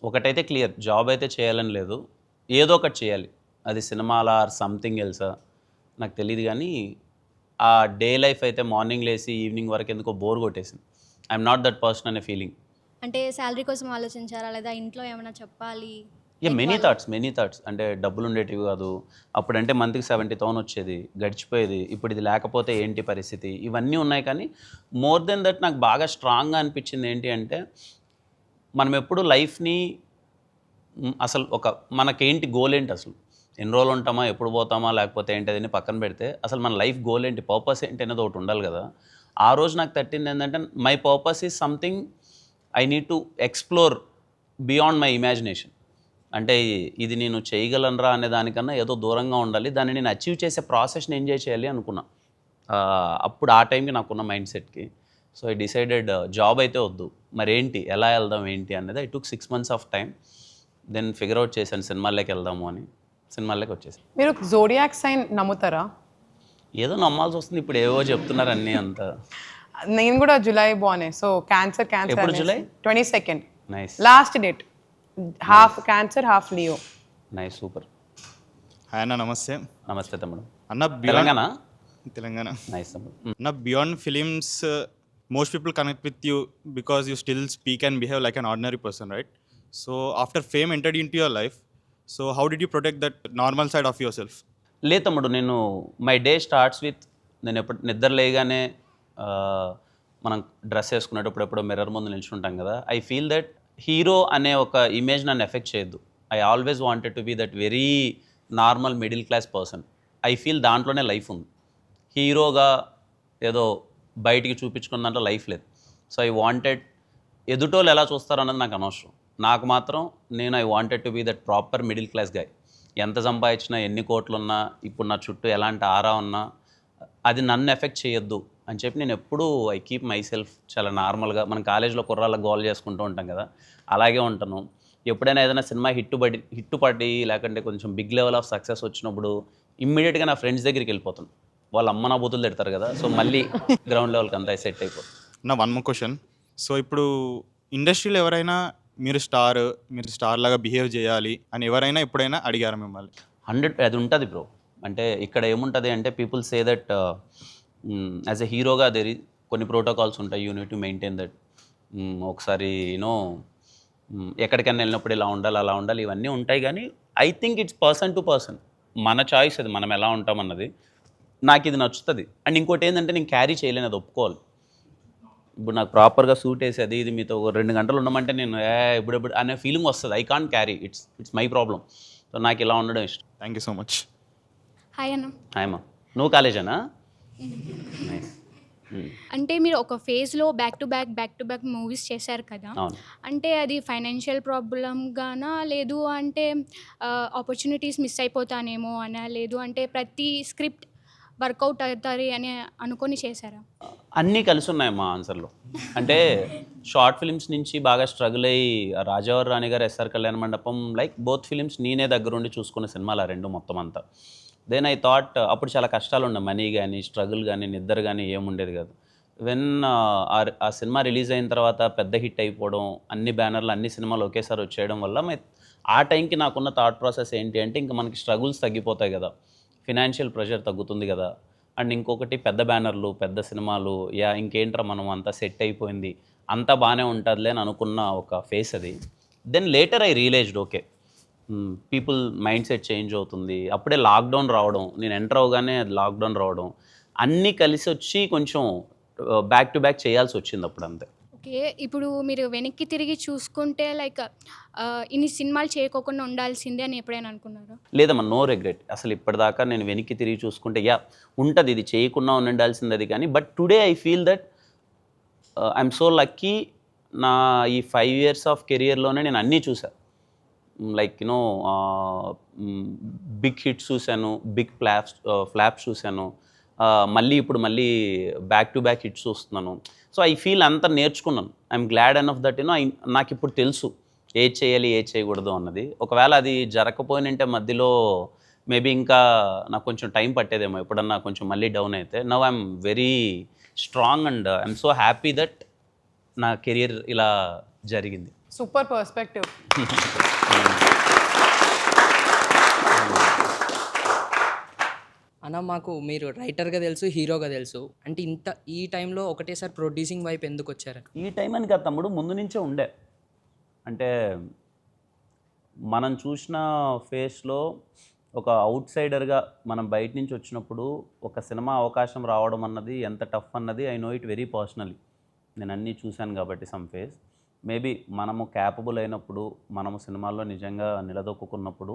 ఒకటైతే క్లియర్, జాబ్ అయితే చేయాలని లేదు, ఏదో ఒకటి చేయాలి. అది సినిమాలా ఆర్ సంథింగ్ ఎల్సా నాకు తెలియదు, కానీ ఆ డే లైఫ్ అయితే మార్నింగ్ లేసి ఈవినింగ్ వరకు ఎందుకో బోర్ కొట్టేసింది. ఐఎమ్ నాట్ దట్ పర్సన్ అనే ఫీలింగ్. అంటే శాలరీ కోసం ఆలోచించారా, లేదా ఇంట్లో ఏమైనా చెప్పాలి? Many thoughts. అంటే డబ్బులు ఉండేటివి కాదు అప్పుడంటే, మంత్కి 70,000 వచ్చేది, గడిచిపోయేది. ఇప్పుడు ఇది లేకపోతే ఏంటి పరిస్థితి, ఇవన్నీ ఉన్నాయి. కానీ మోర్ దెన్ దట్ నాకు బాగా స్ట్రాంగ్గా అనిపించింది ఏంటి అంటే, మనం ఎప్పుడు లైఫ్ని అసలు మనకేంటి గోల్ ఏంటి, అసలు ఎన్ని రోజులు ఉంటామా, ఎప్పుడు పోతామా, లేకపోతే ఏంటి అని పక్కన పెడితే అసలు మన లైఫ్ గోల్ ఏంటి, పర్పస్ ఏంటి అనేది ఒకటి ఉండాలి కదా. ఆ రోజు నాకు తట్టింది ఏంటంటే, my purpose is something I need to explore beyond my imagination. అంటే ఇది నేను చేయగలనరా అనే దానికన్నా ఏదో దూరంగా ఉండాలి, దాన్ని నేను అచీవ్ చేసే ప్రాసెస్ని ఎంజాయ్ చేయాలి అనుకున్నా. అప్పుడు ఆ టైంకి నాకున్న మైండ్ సెట్కి. సో ఐ డిసైడెడ్ జాబ్ అయితే వద్దు, మరేంటి, ఎలా వెళ్దాం ఏంటి అనేది. I took 6 months of time, then figure out చేశాను సినిమాల్లోకి వెళ్దాము అని. సినిమాల్లోకి వచ్చేసాను. మీరు జోడియాక్ సైన్ నమ్ముతారా? ఏదో నమ్మాల్సి వస్తుంది, ఇప్పుడు ఏవో చెప్తున్నారు అన్నీ అంతా. నేను కూడా జూలై బానే. సో క్యాన్సర్ ఎప్పుడు July? 22nd nice. Last date. Half cancer half Leo. Nice, super. Hi అన్న, నమస్తే. నమస్తే తమ్ముడు. అన్న తెలంగాణ. నైస్ తమ్ముడు. అన్న, beyond films most people connect with you because you still speak and behave like an ordinary person, right? So after fame entered in to your life, so how did you protect that normal side of your self? లేదు తమ్ముడు, నేను my day starts with, నేను ఎప్పుడు నిద్ర లేగానే మనం dress వేసుకునేటప్పుడు ఎప్పుడో mirror ముందు నిల్చుంటాం కదా, ఐ ఫీల్ దట్ హీరో అనే ఒక ఇమేజ్ నన్ను ఎఫెక్ట్ చేయొద్దు. I always wanted to be that very normal middle class person. I feel దాంట్లోనే లైఫ్ ఉంది. హీరోగా ఏదో బయటికి చూపించుకున్న దాంట్లో లైఫ్ లేదు. సో ఐ వాంటెడ్, ఎదుటోళ్ళు ఎలా చూస్తారో అన్నది నాకు అనవసరం. నాకు మాత్రం I wanted to be that proper middle class guy. ఎంత సంపాదించినా, ఎన్ని కోట్లు ఉన్నా, ఇప్పుడు నా చుట్టూ ఎలాంటి ఆరా ఉన్నా, అది నన్ను ఎఫెక్ట్ చేయొద్దు అని చెప్పి నేను ఎప్పుడూ ఐ కీప్ మై సెల్ఫ్ చాలా నార్మల్గా. మనం కాలేజ్లో కుర్రాళ్ళ గోల్ చేసుకుంటూ ఉంటాం కదా, అలాగే ఉంటాను. ఎప్పుడైనా ఏదైనా సినిమా హిట్ పడి లేకుంటే కొంచెం బిగ్ లెవెల్ ఆఫ్ సక్సెస్ వచ్చినప్పుడు ఇమ్మీడియట్గా నా ఫ్రెండ్స్ దగ్గరికి వెళ్ళిపోతాను. వాళ్ళ అమ్మ నా బూతులు తిడతారు కదా, సో మళ్ళీ గ్రౌండ్ లెవెల్కి అంతా సెట్ అయిపోతుంది. నా వన్ మోర్ క్వశ్చన్. సో ఇప్పుడు ఇండస్ట్రీలో ఎవరైనా మీరు స్టార్ లాగా బిహేవ్ చేయాలి అని ఎవరైనా ఎప్పుడైనా అడిగారు మిమ్మల్ని? 100 అది ఉంటుంది బ్రో. అంటే ఇక్కడ ఏముంటుంది అంటే people say that as a హీరోగా కొన్ని ప్రోటోకాల్స్ ఉంటాయి, you need to maintain that. ఒకసారి యూనో ఎక్కడికైనా వెళ్ళినప్పుడు ఇలా ఉండాలి అలా ఉండాలి ఇవన్నీ ఉంటాయి. కానీ I think it's person to person, మన చాయిస్ అది, మనం ఎలా ఉంటామన్నది. నాకు ఇది నచ్చుతుంది. అండ్ ఇంకోటి ఏంటంటే నేను క్యారీ చేయలేను, అది ఒప్పుకోవాలి. ఇప్పుడు నాకు ప్రాపర్గా సూట్ వేసేది ఇది మీతో 2 గంటలు ఉండమంటే నేను ఇప్పుడు అనే ఫీలింగ్ వస్తుంది. I can't carry, it's my problem. So నాకు ఇలా ఉండడం ఇష్టం. Thank you so much. Hi అన్న. హాయ్ అమ్మా. నువ్వు కాలేజేనా? నైస్. అంటే మీరు ఒక ఫేజ్లో బ్యాక్ టు బ్యాక్ మూవీస్ చేశారు కదా, అవును. అంటే అది ఫైనాన్షియల్ ప్రాబ్లం గానా, లేదు అంటే ఆపర్చునిటీస్ మిస్ అయిపోతానేమో అనా, లేదు అంటే ప్రతి స్క్రిప్ట్ వర్కౌట్ అవుతుంది అని అనుకొని చేశారా? అన్నీ కలిసి ఉన్నాయి మా ఆన్సర్లో. అంటే షార్ట్ ఫిలిమ్స్ నుంచి బాగా స్ట్రగుల్ అయ్యి రాజావారి రాణి గారు, ఎస్ఆర్ కళ్యాణ మండపం, లైక్ బోత్ ఫిలిమ్స్ నేనే దగ్గరుండి చూసుకున్న సినిమాలు ఆ 2 మొత్తం అంతా. దెన్ ఐ థాట్ అప్పుడు చాలా కష్టాలు ఉన్నాయి, మనీ కానీ స్ట్రగుల్ కానీ నిద్ర కానీ ఏముండేది కాదు. వెన్ ఆ సినిమా రిలీజ్ అయిన తర్వాత పెద్ద హిట్ అయిపోవడం, అన్ని బ్యానర్లు అన్ని సినిమాలు ఒకేసారి వచ్చేయడం వల్ల ఆ టైంకి నాకున్న థాట్ ప్రాసెస్ ఏంటి అంటే ఇంకా మనకి స్ట్రగుల్స్ తగ్గిపోతాయి కదా, ఫినాన్షియల్ ప్రెషర్ తగ్గుతుంది కదా. అండ్ ఇంకొకటి పెద్ద బ్యానర్లు పెద్ద సినిమాలు, ఇంకేంట్రా మనం అంతా సెట్ అయిపోయింది అంతా బాగానే ఉంటుందిలే అని అనుకున్న ఒక ఫేస్ అది. Then later I realised okay, people mindset change అవుతుంది. అప్పుడే లాక్డౌన్ రావడం, నేను ఎంటర్ అవగానే అది లాక్డౌన్ రావడం, అన్నీ కలిసి వచ్చి కొంచెం బ్యాక్ టు బ్యాక్ చేయాల్సి వచ్చింది అప్పుడు అంతే. ఓకే, ఇప్పుడు మీరు వెనక్కి తిరిగి చూసుకుంటే లైక్ ఇన్ని సినిమాలు చేయకోకుండా ఉండాల్సిందే అని ఎప్పుడైనా అనుకున్నారా? లేదమ్మా, నో రిగ్రెట్. అసలు ఇప్పటిదాకా నేను వెనక్కి తిరిగి చూసుకుంటే ఉంటుంది, ఇది చేయకుండా ఉండాల్సింది అది. కానీ but today I feel that I'm so lucky. నా ఈ 5 years ఆఫ్ కెరియర్లోనే నేను అన్నీ చూసాను. లైక్ యూనో బిగ్ హిట్స్ చూశాను, బిగ్ ఫ్లాప్స్ చూశాను, ఇప్పుడు మళ్ళీ బ్యాక్ టు బ్యాక్ హిట్స్ చూస్తున్నాను. సో ఐ ఫీల్ అంతా నేర్చుకున్నాను. I'm glad enough that you know నాకు ఇప్పుడు తెలుసు ఏది చేయాలి ఏది చేయకూడదు అన్నది. ఒకవేళ అది జరగకపోయినంటే మధ్యలో మేబీ ఇంకా నాకు కొంచెం టైం పట్టేదేమో, ఎప్పుడన్నా కొంచెం మళ్ళీ డౌన్ అయితే. Now I'm very strong and I'm so happy that నా కెరియర్ ఇలా జరిగింది. Super perspective. అన్న మాకు మీరు రైటర్గా తెలుసు, హీరోగా తెలుసు, అంటే ఈ టైంలో ఒకటేసారి ప్రొడ్యూసింగ్ వైపు ఎందుకు వచ్చారు? ఈ టైం అని కాదు తమ్ముడు, ముందు నుంచే ఉండే. అంటే మనం చూసిన ఫేస్లో ఒక అవుట్ సైడర్గా మనం బయట నుంచి వచ్చినప్పుడు ఒక సినిమా అవకాశం రావడం అన్నది ఎంత టఫ్ అన్నది I know it very personally. నేను అన్నీ చూశాను కాబట్టి సమ్ ఫేస్. మేబీ మనము క్యాపబుల్ అయినప్పుడు, మనము సినిమాల్లో నిజంగా నిలదొక్కున్నప్పుడు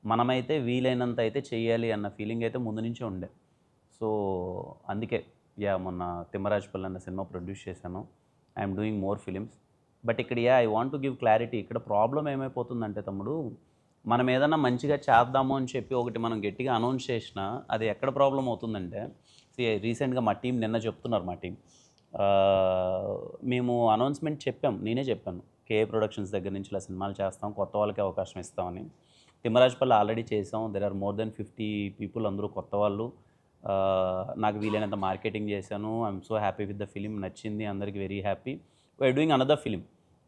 మనమైతే వీలైనంత అయితే చేయాలి అన్న ఫీలింగ్ అయితే ముందు నుంచే ఉండే. సో అందుకే మొన్న తిమ్మరాజపల్లి అన్న సినిమా ప్రొడ్యూస్ చేశాను. I'm doing more films. But ఇక్కడ I want to give clarity. ఇక్కడ ప్రాబ్లం ఏమైపోతుందంటే తమ్ముడు, మనం ఏదన్నా మంచిగా చేద్దాము అని చెప్పి ఒకటి మనం గట్టిగా అనౌన్స్ చేసినా అది ఎక్కడ ప్రాబ్లం అవుతుందంటే, రీసెంట్గా మా టీం నిన్న చెప్తున్నారు, మా టీం మేము అనౌన్స్మెంట్ చెప్పాం, నేనే చెప్పాను కేఏ ప్రొడక్షన్స్ దగ్గర నుంచి ఇలా సినిమాలు చేస్తాం, కొత్త వాళ్ళకి అవకాశం ఇస్తామని. తిమ్మరాజపల్లి ఆల్రెడీ చేసాం. There are more than 50 people, అందరూ కొత్త వాళ్ళు. నాకు వీలైనంత మార్కెటింగ్ చేశాను. I'm so happy with the film, నచ్చింది అందరికీ, very happy. We're doing another film.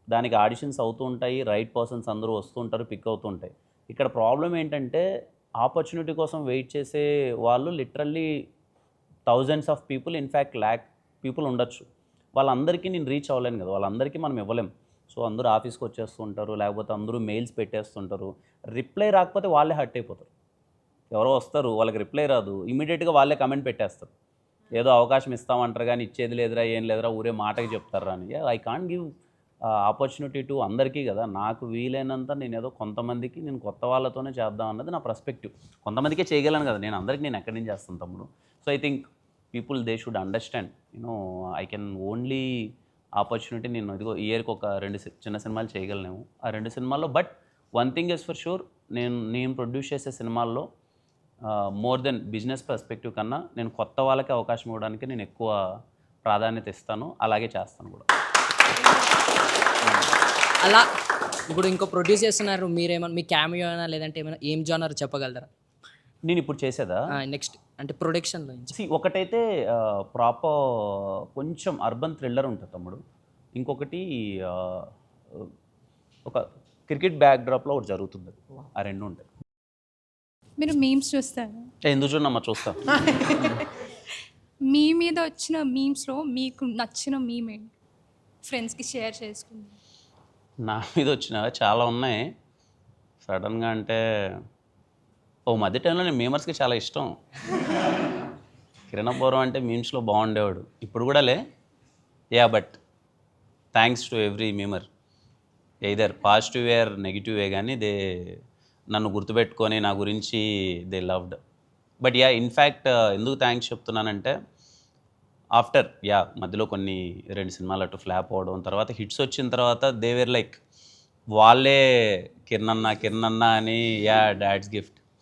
దానికి ఆడిషన్స్ అవుతూ ఉంటాయి, రైట్ పర్సన్స్ అందరూ వస్తూ ఉంటారు, పిక్ అవుతూ ఉంటాయి. ఇక్కడ ప్రాబ్లం ఏంటంటే ఆపర్చునిటీ కోసం వెయిట్ చేసే వాళ్ళు literally thousands of people, in fact lakh people ఉండొచ్చు. వాళ్ళందరికీ నేను రీచ్ అవ్వలేను కదా, వాళ్ళందరికీ మనం ఇవ్వలేం. సో అందరూ ఆఫీస్కి వచ్చేస్తూ ఉంటారు, లేకపోతే అందరూ మెయిల్స్ పెట్టేస్తుంటారు. రిప్లై రాకపోతే వాళ్ళే హర్ట్ అయిపోతారు. ఎవరో వస్తారు, వాళ్ళకి రిప్లై రాదు, ఇమీడియట్గా వాళ్ళే కమెంట్ పెట్టేస్తారు, ఏదో అవకాశం ఇస్తామంటారు కానీ ఇచ్చేది లేదురా, ఏం లేదురా, ఊరే మాటకి చెప్తారా అని. I can't give opportunity to అందరికీ కదా. నాకు వీలైనంత నేను ఏదో కొంతమందికి, నేను కొత్త వాళ్ళతోనే చేద్దాం అన్నది నా పర్స్పెక్టివ్. కొంతమందికే చేయగలను కదా, నేను అందరికీ నేను ఎక్కడి నుంచి చేస్తాను తమ్ముడు. So I think people they should understand, I can only opportunity. నేను ఇదిగో ఇయర్కి ఒక 2 చిన్న సినిమాలు చేయగలను, ఆ 2 సినిమాల్లో. But one thing is for sure, నేను ప్రొడ్యూస్ చేసే సినిమాల్లో మోర్ దెన్ బిజినెస్ పర్స్పెక్టివ్ కన్నా నేను కొత్త వాళ్ళకి అవకాశం ఇవ్వడానికి నేను ఎక్కువ ప్రాధాన్యత ఇస్తాను, అలాగే చేస్తాను కూడా. అలా ఇప్పుడు ఇంకో ప్రొడ్యూస్ చేస్తున్నారు, మీరేమన్నా మీ క్యామియో అయినా లేదంటే ఏమైనా ఏం జానర్ చెప్పగలరా? నేను ఇప్పుడు చేసేదా నెక్స్ట్ అంటే ప్రొడక్షన్లో నుంచి ఒకటైతే ప్రాపర్ కొంచెం అర్బన్ థ్రిల్లర్ ఉంటుంది తమ్ముడు, ఇంకొకటి ఒక క్రికెట్ బ్యాక్డ్రాప్లో ఒకటి జరుగుతుంది, ఆ రెండు ఉంటాయి. మీరు మీమ్స్ చూస్తారా? ఎందుకు చూడమ్మా, చూస్తా. మీ మీద వచ్చిన మీమ్స్లో మీకు నచ్చిన మీమ్ ఏంటి? ఫ్రెండ్స్కి షేర్ చేసుకుందాం. నా మీద వచ్చినవి చాలా ఉన్నాయి. సడన్గా అంటే ఓ మధ్య టైంలో నేను మీమర్స్కి చాలా ఇష్టం. కిరణ్ అబ్బవరం అంటే మీమ్స్లో బాగుండేవాడు, ఇప్పుడు కూడా లే. Yeah, but thanks to every memer, either positive way or negative way, కానీ దే నన్ను గుర్తుపెట్టుకొని నా గురించి they loved. But yeah, in fact ఎందుకు థ్యాంక్స్ చెప్తున్నానంటే ఆఫ్టర్ మధ్యలో కొన్ని 2 సినిమాలు అటు ఫ్లాప్ అవ్వడం, తర్వాత హిట్స్ వచ్చిన తర్వాత దే వేర్ లైక్ వాళ్ళే కిరణ్ అన్న అని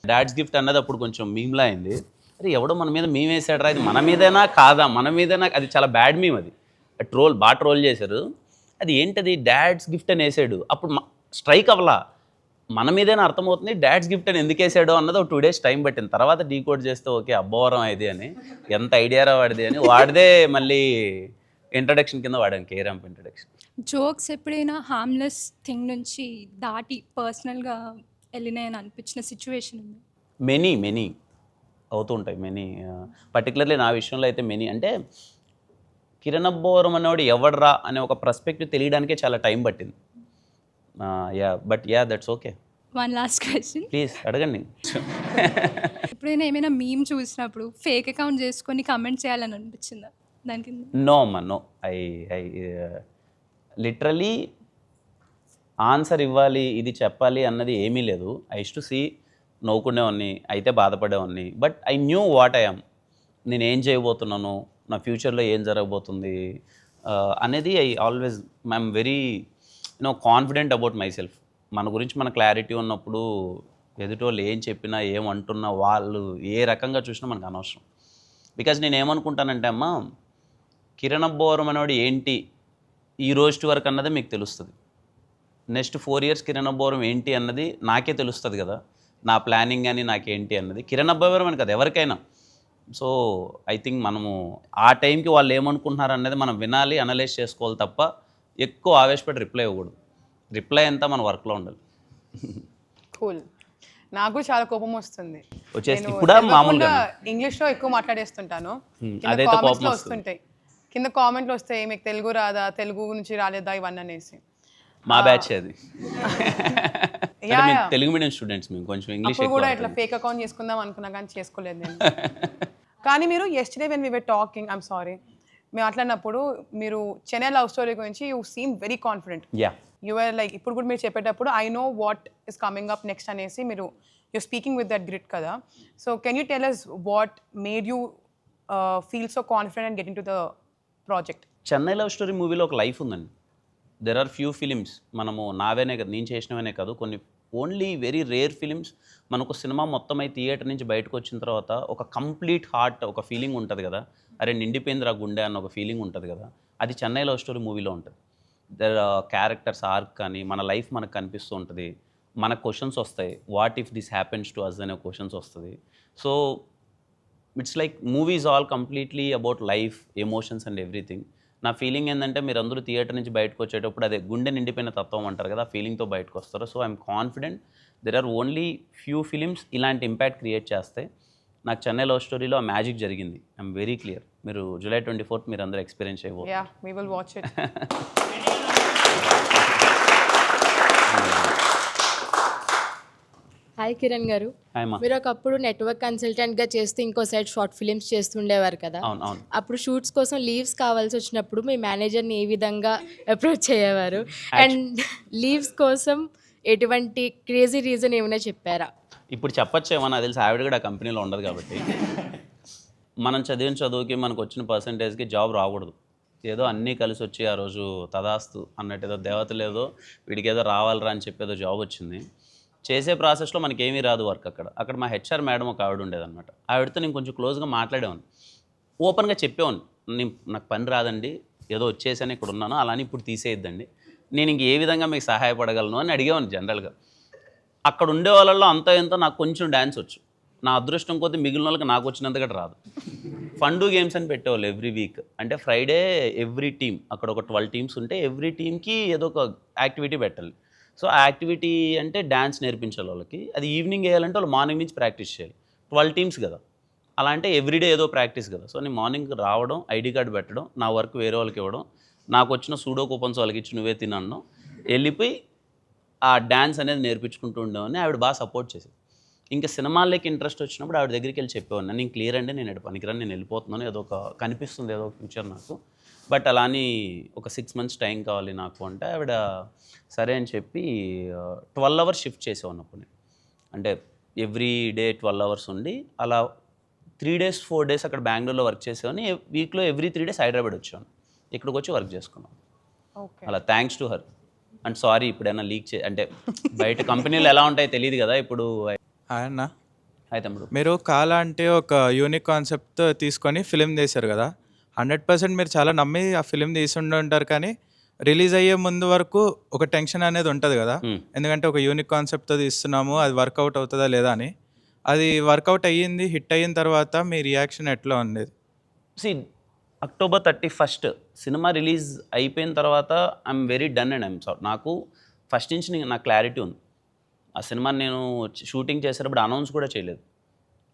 డాడ్స్ గిఫ్ట్ అన్నది అప్పుడు కొంచెం మీమ్లా అయింది. అరే ఎవడో మన మీద మీమ్ వేసాడరా, ఇది మన మీదైనా కాదా, మన మీదైనా, అది చాలా బ్యాడ్ మీమ్, అది బాగా ట్రోల్ చేశారు. అది ఏంటది డాడ్స్ గిఫ్ట్ అని వేసాడు, అప్పుడు స్ట్రైక్ అవ్వలా, మన మీదైనా అర్థమవుతుంది డాడ్స్ గిఫ్ట్ అని ఎందుకు వేసాడో అన్నది ఒక 2 days టైం పట్టింది. తర్వాత డీకోడ్ చేస్తే ఓకే అబ్బవరం ఇది అని, ఎంత ఐడియారా వాడిది అని, వాడిదే మళ్ళీ ఇంట్రడక్షన్ కింద వాడాను, కేరాంప్ ఇంట్రడక్షన్. జోక్స్ ఎప్పుడైనా హార్మ్లెస్ థింగ్ నుంచి దాటి పర్సనల్గా వెళ్ళినాయని అనిపించిన సిచ్యువేషన్ ఉంది? మెనీ అవుతూ ఉంటాయి, పర్టికులర్లీ నా విషయంలో అయితే మెనీ. అంటే కిరణ్ అబ్బవరం అనేవాడు ఎవడరా అనే ఒక పర్స్పెక్టివ్ తెలియడానికే చాలా టైం పట్టింది. But that's okay. One last question please అడగండి. ఎప్పుడైనా ఏమైనా మీమ్ చూసినప్పుడు ఫేక్ అకౌంట్ చేసుకొని కమెంట్ చేయాలని అనిపించిందా దానికి? నో అమ్మా, నో. ఐ లిటరలీ ఆన్సర్ ఇవ్వాలి, ఇది చెప్పాలి అన్నది ఏమీ లేదు. ఐ యూస్ టు సీ, నవ్వుకునేవాడిని, అయితే బాధపడేవాడిని. But I knew what I am, నేను ఏం చేయబోతున్నాను, నా ఫ్యూచర్లో ఏం జరగబోతుంది అనేది I always I'm very confident about myself. మన గురించి మన క్లారిటీ ఉన్నప్పుడు ఎదుటోళ్ళు ఏం చెప్పినా ఏమంటున్నా వాళ్ళు ఏ రకంగా చూసినా మనకు అనవసరం. బికాజ్ నేను ఏమనుకుంటానంటే అమ్మా, కిరణ్ అబ్బవరం అనేవాడు ఏంటి ఈ రోజు వరకు అన్నది మీకు తెలుస్తుంది. నెక్స్ట్ 4 years కిరణ్ అబ్బవరం ఏంటి అన్నది నాకే తెలుస్తుంది కదా, నా ప్లానింగ్ కానీ నాకేంటి అన్నది. కిరణ్ అబ్బవరం అని కదా ఎవరికైనా. సో ఐ థింక్ మనము ఆ టైంకి వాళ్ళు ఏమనుకుంటున్నారు అన్నది మనం వినాలి, అనలైజ్ చేసుకోవాలి తప్ప ఎక్కువ ఆవేశపడి రిప్లై ఇవ్వకూడదు. రిప్లై అంతా మన వర్క్లో ఉండాలి. కూల్. నాకు చాలా కోపం వస్తుంది, వచ్చేసి కూడా మామూలుగా ఇంగ్లీష్లో ఎక్కువ మాట్లాడేస్తుంటాను, అదైతే కోపం వస్తుంటాయి. కింద కామెంట్లు వస్తాయి, మీకు తెలుగు రాదా, తెలుగు నుంచి రాలేదా, ఇవన్నీ అనేసి. మా బ్యాచ్ అది. తెలుగు మీడియం స్టూడెంట్స్ మేము కొంచెం ఇంగ్లీష్ కూడా ఇట్లా ఫేక్ అకౌంట్ చేసుకుందాం అనుకున్నా కానీ చేసుకోలేదు నేను. కానీ మీరు yesterday when we were talking, I'm sorry, మేము మాట్లాడినప్పుడు మీరు చెన్నై లవ్ స్టోరీ గురించి you seem very confident. You are like, ఇప్పుడు కూడా మీరు చెప్పేటప్పుడు I know what is coming up next అనేసి మీరు you speaking with that grit కదా. So can you tell us what made you feel so confident and get into the project? Chennai love story మూవీలో ఒక life ఉందండి. There are few films, మనము నావేనే కదా, నేను చేసినవనే కాదు, కొన్ని ఓన్లీ వెరీ రేర్ ఫిలిమ్స్ మనకు సినిమా మొత్తం అయి థియేటర్ నుంచి బయటకు వచ్చిన తర్వాత ఒక కంప్లీట్ హార్ట్, ఒక ఫీలింగ్ ఉంటుంది కదా, అరే నిండిపోయిందిరా గుండె అన్న ఒక ఫీలింగ్ ఉంటుంది కదా, అది చెన్నై లవ్ స్టోరీ మూవీలో ఉంటుంది. దర్ క్యారెక్టర్స్ ఆర్క్ కానీ మన లైఫ్ మనకు కనిపిస్తూ ఉంటుంది, మన క్వశ్చన్స్ వస్తాయి, what if this happens to us అనే క్వశ్చన్స్ వస్తుంది. So it's like movies all completely about life, emotions and everything. నా ఫీలింగ్ ఏంటంటే మీరు అందరూ థియేటర్ నుంచి బయటకు వచ్చేటప్పుడు అదే గుండె నిండిపోయిన తత్వం అంటారు కదా, ఆ ఫీలింగ్తో బయటకు వస్తారు. So I'm confident there are only few films ఇలాంటి ఇంపాక్ట్ క్రియేట్ చేస్తాయి. నాకు చెన్నై లవ్ స్టోరీలో ఆ మ్యాజిక్ జరిగింది. I'm very clear. మీరు July 24th మీరు అందరూ ఎక్స్పీరియన్స్ చేయబోతున్నారు. Yeah, we will watch it. Hi Kiran గారు, మీరు ఒకప్పుడు నెట్వర్క్ కన్సల్టెంట్గా చేస్తూ ఇంకో సైడ్ షార్ట్ ఫిలిమ్స్ చేస్తుండేవారు కదా. అప్పుడు షూట్స్ కోసం లీవ్స్ కావాల్సి వచ్చినప్పుడు మీ మేనేజర్ని ఏ విధంగా అప్రోచ్ అయ్యేవారు? అండ్ లీవ్స్ కోసం ఎటువంటి క్రేజీ రీజన్ ఏమైనా చెప్పారా? ఇప్పుడు చెప్పొచ్చేమో, నాకు తెలిసి ఆవిడ కూడా ఆ కంపెనీలో ఉండదు కాబట్టి. మనం చదివిన చదువుకి మనకు వచ్చిన పర్సంటేజ్కి జాబ్ రాకూడదు. ఏదో అన్నీ కలిసి వచ్చి ఆ రోజు తదాస్తు అన్నట్టు ఏదో దేవతలు ఏదో వీడికి ఏదో రావాలరా అని చెప్పి ఏదో జాబ్ వచ్చింది. చేసే ప్రాసెస్లో మనకేమీ రాదు వర్క్ అక్కడ మా హెచ్ఆర్ మేడం ఒక ఆవిడ ఉండేదన్నమాట. ఆవిడతో నేను కొంచెం క్లోజ్గా మాట్లాడేవాడిని, ఓపెన్గా చెప్పేవాడిని, నాకు పని రాదండి, ఏదో వచ్చేసాను ఇక్కడ ఉన్నాను, అలానే ఇప్పుడు తీసేయద్దండి, నేను ఇంక ఏ విధంగా మీకు సహాయపడగలను అని అడిగేవాడిని. జనరల్గా అక్కడ ఉండే వాళ్ళల్లో అంత ఎంతో నాకు కొంచెం డ్యాన్స్ వచ్చు. నా అదృష్టం కొద్దీ మిగిలిన వాళ్ళకి నాకు వచ్చినంతగా రాదు. ఫండు గేమ్స్ అని పెట్టేవాళ్ళు ఎవ్రీ వీక్. అంటే ఫ్రైడే ఎవ్రీ టీమ్, అక్కడ ఒక 12 టీమ్స్ ఉంటే ఎవ్రీ టీమ్కి ఏదో ఒక యాక్టివిటీ పెట్టాలి. సో ఆ యాక్టివిటీ అంటే డ్యాన్స్ నేర్పించాలి వాళ్ళకి. అది ఈవినింగ్ వేయాలంటే వాళ్ళు మార్నింగ్ నుంచి ప్రాక్టీస్ చేయాలి. 12 టీమ్స్ కదా, అలా అంటే ఎవ్రీడే ఏదో ప్రాక్టీస్ కదా. సో నేను మార్నింగ్ రావడం, ఐడి కార్డు పెట్టడం, నా వర్క్ వేరే వాళ్ళకి ఇవ్వడం, నాకు వచ్చిన సూడో కూపన్స్ వాళ్ళకి ఇచ్చి నువ్వే తినడం, వెళ్ళిపోయి ఆ డ్యాన్స్ అనేది నేర్పించుకుంటూ ఉండేవాడిని. ఆవిడ బాగా సపోర్ట్ చేసేది. ఇంకా సినిమాల్లోకి ఇంట్రెస్ట్ వచ్చినప్పుడు ఆవిడ దగ్గరికి వెళ్ళి చెప్పేవాడిని, నేను క్లియర్ అండి, నేను ఎక్కడ పనికిరాను, నేను వెళ్ళిపోతున్నాను, ఏదో ఒక కనిపిస్తుంది ఏదో ఒక ఫ్యూచర్ నాకు, బట్ అలాని ఒక 6 months టైం కావాలి నాకు అంటే ఆవిడ సరే అని చెప్పి 12 hours షిఫ్ట్ చేసేవాడిని అప్పుడు నేను. అంటే ఎవ్రీ డే 12 hours ఉండి అలా 3 days 4 days అక్కడ బెంగళూరులో వర్క్ చేసేవాడిని. వీక్లో ఎవ్రీ 3 days హైదరాబాద్ వచ్చాను, ఇక్కడికి వచ్చి వర్క్ చేసుకున్నాను. అలా thanks to her. And sorry ఇప్పుడైనా లీక్ అంటే బయట కంపెనీలు ఎలా ఉంటాయో తెలియదు కదా ఇప్పుడు. అన్న అయితే తమ్ముడు, మీరు కాలా అంటే ఒక యూనిక్ కాన్సెప్ట్ తీసుకొని ఫిలిం తీశారు కదా, 100% మీరు చాలా నమ్మి ఆ ఫిలిం తీసుండి ఉంటారు. కానీ రిలీజ్ అయ్యే ముందు వరకు ఒక టెన్షన్ అనేది ఉంటుంది కదా, ఎందుకంటే ఒక యూనిక్ కాన్సెప్ట్తో తీస్తున్నాము, అది వర్కౌట్ అవుతుందా లేదా అని. అది వర్కౌట్ అయ్యింది, హిట్ అయిన తర్వాత మీ రియాక్షన్ ఎట్లా ఉండేది? October 31st సినిమా రిలీజ్ అయిపోయిన తర్వాత I'm very done and I'm sorry. నాకు ఫస్ట్ నుంచి నాకు క్లారిటీ ఉంది. ఆ సినిమాని నేను షూటింగ్ చేసేటప్పుడు అనౌన్స్ కూడా చేయలేదు.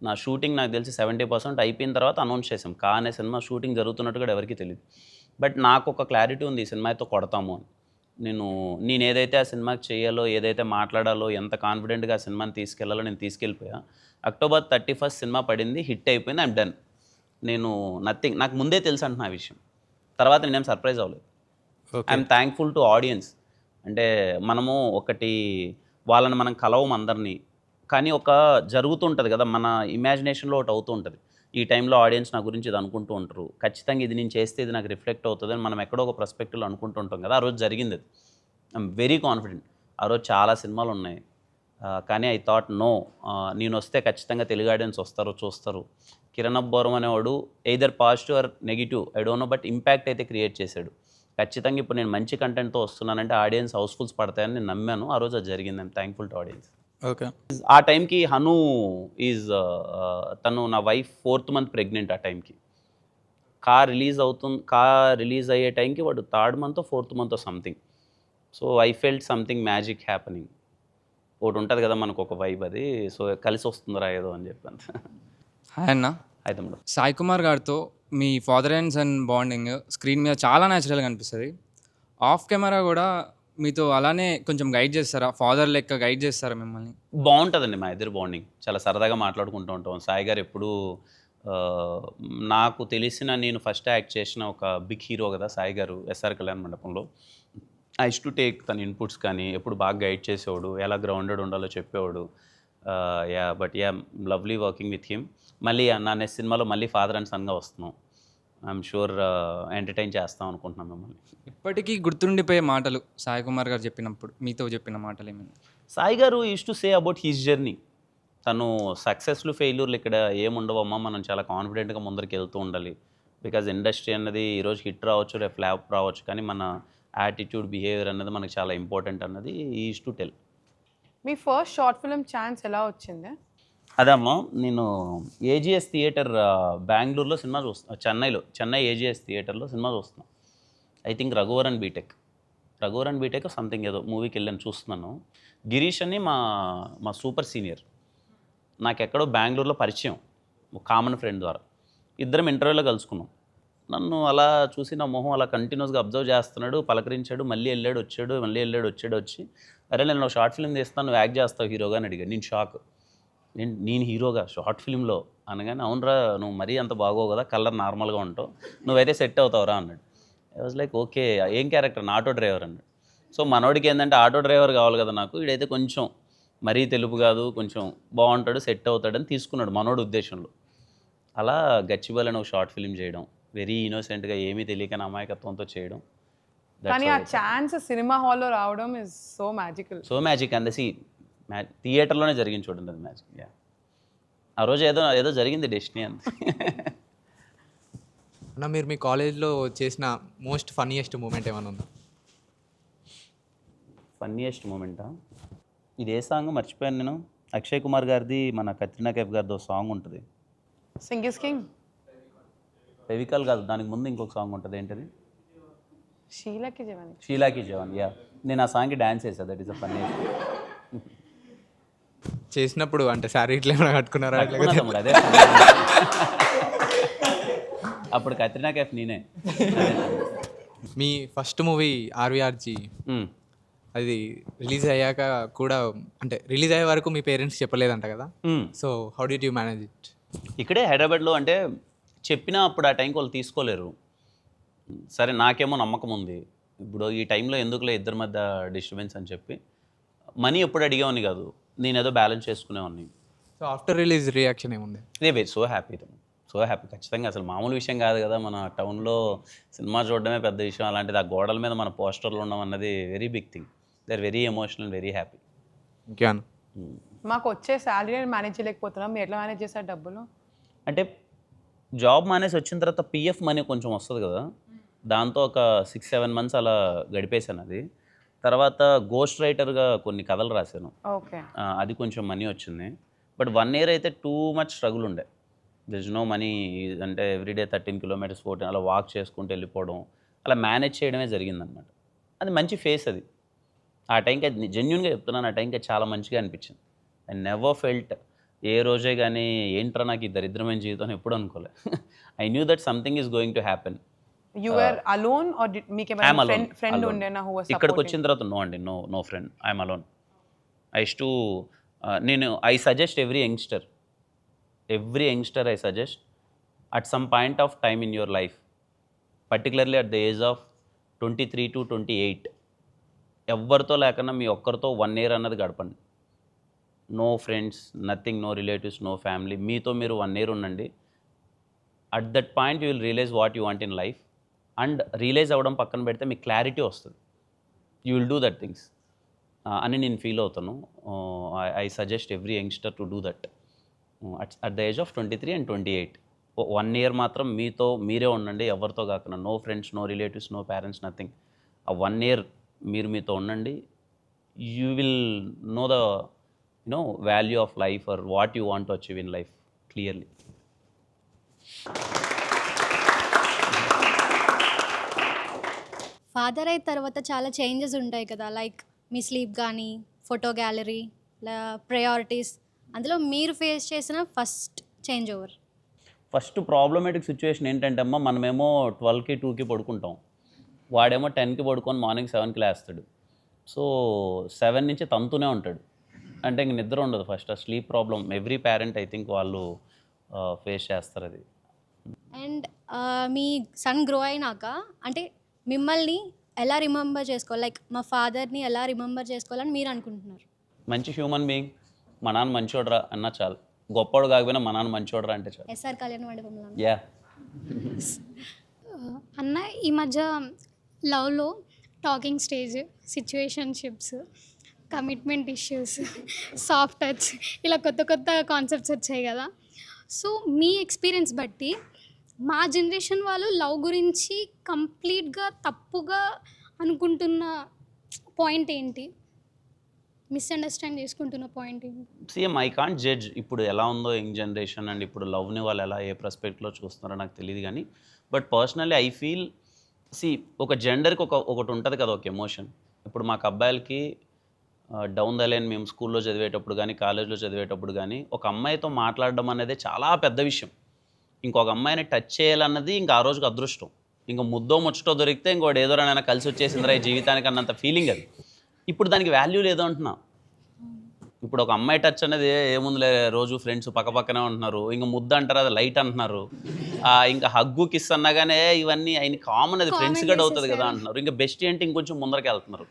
నా షూటింగ్ నాకు తెలిసి 70% అయిపోయిన తర్వాత అనౌన్స్ చేసాం. కానీ సినిమా షూటింగ్ జరుగుతున్నట్టు కూడా ఎవరికీ తెలియదు. బట్ నాకు ఒక క్లారిటీ ఉంది, ఈ సినిమాతో కొడతాము అని. నేను ఏదైతే ఆ సినిమాకి చేయాలో, ఏదైతే మాట్లాడాలో, ఎంత కాన్ఫిడెంట్గా ఆ సినిమాని తీసుకెళ్లాలో నేను తీసుకెళ్ళిపోయా. October 31st సినిమా పడింది, హిట్ అయిపోయింది, ఐఎమ్ డన్. నేను నథింగ్, నాకు ముందే తెలుసు అంటున్నా ఆ విషయం. తర్వాత నేనేం సర్ప్రైజ్ అవ్వలేదు. I'm thankful to audience. అంటే మనము ఒకటి వాళ్ళని మనం కలవము అందరినీ, కానీ ఒక జరుగుతుంటుంది కదా, మన ఇమాజినేషన్లో ఒకటి అవుతూ ఉంటుంది. ఈ టైంలో ఆడియన్స్ నా గురించి ఇది అనుకుంటూ ఉంటారు, ఖచ్చితంగా ఇది నేను చేస్తే ఇది నాకు రిఫ్లెక్ట్ అవుతుంది అని మనం ఎక్కడో ఒక పర్స్పెక్టివ్లో అనుకుంటూ ఉంటాం కదా. ఆ రోజు జరిగింది అది. I'm very confident. ఆ రోజు చాలా సినిమాలు ఉన్నాయి, కానీ ఐ థాట్ నో, నేను వస్తే ఖచ్చితంగా తెలుగు ఆడియన్స్ వస్తారు, చూస్తారు. కిరణ్ అబ్బవరం అనేవాడు either positive or negative I don't no, but impact అయితే క్రియేట్ చేశాడు. ఖచ్చితంగా ఇప్పుడు నేను మంచి కంటెంట్తో వస్తున్నానంటే ఆడియన్స్ హౌస్ఫుల్స్ పడతాయని నేను నమ్మాను. ఆ రోజు అది జరిగింది. I'm thankful to audience. Okay. ఆ టైంకి హను తను నా వైఫ్ 4th month ప్రెగ్నెంట్. ఆ టైంకి కార్ రిలీజ్ అయ్యే టైంకి వాడు 3rd month 4th month something. So I felt something magic happening. ఒకటి ఉంటుంది కదా మనకు ఒక వైబ్, అది సో కలిసి వస్తుందిరా ఏదో అని చెప్పాను. హాయ్ అన్న. అయితే మేడం, సాయి కుమార్ గారితో మీ father and son bonding screen మీద చాలా న్యాచురల్గా అనిపిస్తుంది. ఆఫ్ కెమెరా కూడా మీతో అలానే కొంచెం గైడ్ చేస్తారా, ఫాదర్ లెక్క గైడ్ చేస్తారా మిమ్మల్ని? బాగుంటుందండి మా ఇద్దరు బాండింగ్, చాలా సరదాగా మాట్లాడుకుంటూ ఉంటాం. సాయి గారు ఎప్పుడూ నాకు తెలిసిన, నేను ఫస్ట్ యాక్ట్ చేసిన ఒక బిగ్ హీరో కదా సాయి గారు, ఎస్ఆర్ కళ్యాణ మండపంలో. ఐ టు టేక్ తన ఇన్పుట్స్ కానీ ఎప్పుడు బాగా గైడ్ చేసేవాడు, ఎలా గ్రౌండెడ్ ఉండాలో చెప్పేవాడు. But lovely working with him. మళ్ళీ నా నెక్స్ట్ సినిమాలో మళ్ళీ ఫాదర్ అండ్ సన్గా వస్తున్నాం. ఐఎమ్ షూర్ ఎంటర్టైన్ చేస్తాం అనుకుంటున్నాం మిమ్మల్ని. ఇప్పటికీ గుర్తుండిపోయే మాటలు సాయి కుమార్ గారు చెప్పినప్పుడు మీతో చెప్పిన మాటలు ఏమైనా? సాయి గారు use to say about his journey. తను సక్సెస్లు ఫెయిల్యూర్లు ఇక్కడ ఏముండవమ్మా, మనం చాలా కాన్ఫిడెంట్గా ముందరికి వెళ్తూ ఉండాలి. బికాజ్ ఇండస్ట్రీ అన్నది ఈరోజు హిట్ రావచ్చు, రేపు ఫ్లాప్ రావచ్చు, కానీ మన యాటిట్యూడ్, బిహేవియర్ అన్నది మనకు చాలా ఇంపార్టెంట్ అన్నది ఈ యూస్ టు టెల్. మీ ఫస్ట్ షార్ట్ ఫిల్మ్ ఛాన్స్ ఎలా వచ్చింది? అదమ్మా, నేను ఏజిఎస్ థియేటర్ బెంగళూరులో సినిమా చూస్తాను, చెన్నై ఏజిఎస్ థియేటర్లో సినిమా చూస్తున్నాను. I think Raghuvaran BTech something ఏదో మూవీకి వెళ్ళాను, చూస్తున్నాను. గిరీష్ అని మా సూపర్ సీనియర్, నాకు ఎక్కడో బెంగళూరులో పరిచయం, ఒక కామన్ ఫ్రెండ్ ద్వారా. ఇద్దరం ఇంటర్వ్యూలో కలుసుకున్నాం. నన్ను అలా చూసి నా మొహం అలా కంటిన్యూస్గా అబ్జర్వ్ చేస్తున్నాడు, పలకరించాడు, మళ్ళీ వెళ్ళాడు వచ్చాడు. వచ్చి అరే నేను షార్ట్ ఫిల్మ్ తీస్తాను, నువ్వు యాక్ట్ చేస్తావు హీరోగా అని అడిగాడు. నేను షాక్, నేను హీరోగా షార్ట్ ఫిల్మ్లో అనగానే, అవునరా నువ్వు మరీ అంత బాగోవు కదా, కలర్ నార్మల్గా ఉంటావు, నువ్వైతే సెట్ అవుతావురా అన్నాడు. ఐ వాజ్ లైక్ ఓకే, ఏం క్యారెక్టర్? ఆటో డ్రైవర్ అన్నాడు. సో మనోడికి ఏంటంటే ఆటో డ్రైవర్ కావాలి కదా నాకు, వీడైతే కొంచెం మరీ తెలుపు కాదు, కొంచెం బాగుంటాడు, సెట్ అవుతాడని తీసుకున్నాడు మనోడు ఉద్దేశంలో. అలా గచ్చిబౌలిని ఒక షార్ట్ ఫిల్మ్ చేయడం, వెరీ ఇన్నోసెంట్గా ఏమీ తెలియకని అమాయకత్వంతో చేయడం. కానీ ఆ ఛాన్స్ సినిమా హాల్లో రావడం is so magical. So magic. And సి మ్యాచ్ థియేటర్లోనే జరిగింది చూడండి అది మ్యాచ్. యా ఆ రోజు ఏదో ఏదో జరిగింది డెస్టినీ అంతే. అన్న మీరు మీ కాలేజ్లో చేసిన మోస్ట్ ఫన్నీయెస్ట్ మూమెంట్ ఏమైనా ఉందా? ఫన్నీయెస్ట్ మూమెంటా? ఇది ఏ సాంగ్ మర్చిపోయాను నేను. అక్షయ్ కుమార్ గారిది మన కత్రినా కైఫ్ గారిది సాంగ్ ఉంటుంది. Singh is king. ఫెవికాల్ కాదు, దానికి ముందు ఇంకొక సాంగ్ ఉంటుంది. ఏంటది? షీలాకి జవాన్. షీలాకి జవాన్. యా నేను ఆ సాంగ్కి డ్యాన్స్ చేసా. That is a funniest. చేసినప్పుడు అంటే శారీ ఇట్లా ఏమైనా కట్టుకున్నారా? అదే అప్పుడు కత్రినా కైఫ్ నేనే. మీ ఫస్ట్ మూవీ ఆర్వీఆర్జీ అది రిలీజ్ అయ్యాక కూడా అంటే రిలీజ్ అయ్యే వరకు మీ పేరెంట్స్ చెప్పలేదంట కదా, so how did you manage it? ఇక్కడే హైదరాబాద్లో అంటే చెప్పినా అప్పుడు ఆ టైంకి వాళ్ళు తీసుకోలేరు. సరే నాకేమో నమ్మకం ఉంది, ఇప్పుడు ఈ టైంలో ఎందుకులే ఇద్దరి మధ్య డిస్టర్బెన్స్ అని చెప్పి మనీ ఎప్పుడు అడిగేవాడిని కాదు, నేను ఏదో బ్యాలెన్స్ చేసుకునేవాడిని. సో ఆఫ్టర్ రిలీజ్ రియాక్షన్ ఏముంది? ఇదే సో హ్యాపీ ఖచ్చితంగా. అసలు మామూలు విషయం కాదు కదా, మన టౌన్లో సినిమా చూడడమే పెద్ద విషయం. అలాంటిది ఆ గోడల మీద మన పోస్టర్లు ఉండడం అన్నది very big thing. They are very emotional, very happy. Okay. మాకు వచ్చే శాలరీ మేనేజ్ చేయలేకపోతున్నాం, మీరు ఎట్లా మేనేజ్ చేస్తారు డబ్బులు? అంటే జాబ్ మానేసి వచ్చిన తర్వాత పిఎఫ్ మనీ కొంచెం వస్తుంది కదా, దాంతో ఒక 6-7 months అలా గడిపేశాను. అది తర్వాత గోస్ట్ రైటర్గా కొన్ని కథలు రాశాను. ఓకే. అది కొంచెం మనీ వచ్చింది. బట్ 1 year అయితే టూ మచ్ స్ట్రగుల్ ఉండే. There is no money. అంటే ఎవ్రీడే 13 kilometers 14 అలా వాక్ చేసుకుంటూ వెళ్ళిపోవడం, అలా మేనేజ్ చేయడమే జరిగిందనమాట. అది మంచి ఫేస్. అది ఆ టైంకి అది జెన్యున్గా చెప్తున్నాను, ఆ టైంకి చాలా మంచిగా అనిపించింది. ఐ నెవర్ ఫెల్ట్ ఏ రోజే కానీ ఏంట్రా నాకు ఈ దరిద్రమైన జీవితం ఎప్పుడు అనుకోలే. I knew that something is going to happen. You were alone or మీకు ఏమైనా ఫ్రెండ్ ఉండేనా హూ వాస్ సపోర్టింగ్? ఇక్కడికి వచ్చిన తర్వాత నో అండి, no friend. I'm alone. I suggest every youngster I suggest at some point of time in your life, particularly at the age of 23 to 28, ఎవరితో లేకుండా మీ ఒక్కరితో 1 year అన్నది గడపండి. No friends, nothing, no relatives, no family. మీతో మీరు 1 year ఉండండి. At that point you will realise what you want in life. And realise అవ్వడం పక్కన పెడితే మీకు క్లారిటీ వస్తుంది. You will do that things అని నేను ఫీల్ అవుతాను. I suggest every youngster to do that at the age of 23 and 28. 1 year మాత్రం మీతో మీరే ఉండండి, ఎవరితో కాకుండా. No friends, no relatives, no parents, nothing. ఆ 1 year మీరు మీతో ఉండండి. You will know the value of life or what you want to achieve in life clearly. Father అయిన తర్వాత చాలా చేంజెస్ ఉంటాయి కదా, లైక్ మీ స్లీప్ కానీ, ఫోటో గ్యాలరీ, ప్రయారిటీస్. అందులో మీరు ఫేస్ చేసిన first change over? First problematic situation ఏంటంటే అమ్మ, మనమేమో 12కి 2కి పడుకుంటాం, వాడేమో 10కి పడుకొని మార్నింగ్ 7కి లేస్తాడు. సో 7 నుంచి తంతూనే ఉంటాడు. అంటే ఇంక నిద్ర ఉండదు. ఫస్ట్ ఆ sleep problem every parent I think వాళ్ళు ఫేస్ చేస్తారు అది. అండ్ మీ సన్ గ్రో అయినాక అంటే మిమ్మల్ని ఎలా రిమెంబర్ చేసుకోవాలి, లైక్ మా ఫాదర్ని ఎలా రిమెంబర్ చేసుకోవాలని మీరు అనుకుంటున్నారు? మంచి హ్యూమన్ బీయింగ్, మా నాన్న మంచోడరా అన్నా చాలు. గొప్పవాడు కాకపోయినా మా నాన్న మంచోడరా అంటే చాలు. ఎస్ఆర్ కళ్యాణ మండపంలో. యా. అన్న ఈ మధ్య లవ్లో talking stage, సిచ్యువేషన్షిప్స్, commitment issues, soft touch, ఇలా కొత్త కొత్త కాన్సెప్ట్స్ వచ్చాయి కదా. సో మీ ఎక్స్పీరియన్స్ బట్టి మా జనరేషన్ వాళ్ళు లవ్ గురించి కంప్లీట్గా తప్పుగా అనుకుంటున్న పాయింట్ ఏంటి, మిస్అండర్స్టాండ్ చేసుకుంటున్న పాయింట్ ఏంటి? సేమ్ ఐ కాంట్ జడ్జ్ ఇప్పుడు ఎలా ఉందో యంగ్ జనరేషన్ అండ్ ఇప్పుడు లవ్ని వాళ్ళు ఎలా ఏ పర్స్పెక్ట్లో చూస్తున్నారో నాకు తెలియదు. కానీ బట్ పర్సనల్లీ ఐ ఫీల్ ఒక జెండర్కి ఒకటి ఉంటుంది కదా, ఒక ఎమోషన్. ఇప్పుడు మాకు అబ్బాయిలకి డౌన్ ద లైన్ మేము స్కూల్లో చదివేటప్పుడు కానీ కాలేజ్లో చదివేటప్పుడు కానీ ఒక అమ్మాయితో మాట్లాడడం అనేది చాలా పెద్ద విషయం. ఇంకొక అమ్మాయిని టచ్ చేయాలన్నది ఇంకా ఆ రోజుకి అదృష్టం. ఇంకా ముద్దో ముచ్చటో దొరికితే ఇంకోటి ఏదోనైనా కలిసి వచ్చేసిందిరా ఈ జీవితానికి అన్నంత ఫీలింగ్ అది. ఇప్పుడు దానికి వాల్యూ లేదు అంటున్నా. ఇప్పుడు ఒక అమ్మాయి టచ్ అనేది ఏముందిలే, రోజు ఫ్రెండ్స్ పక్కపక్కనే ఉంటున్నారు, ఇంకా ముద్దు అంటారు అది లైట్ అంటున్నారు, ఇంకా హగ్గు కిస్ అన్నగానే ఇవన్నీ ఆయన కామన్, అది ఫ్రెండ్స్ గడ్ అవుతుంది కదా అంటున్నారు. ఇంకా బెస్ట్ ఏంటి ఇంకొంచెం ముందరకి వెళ్తున్నారు.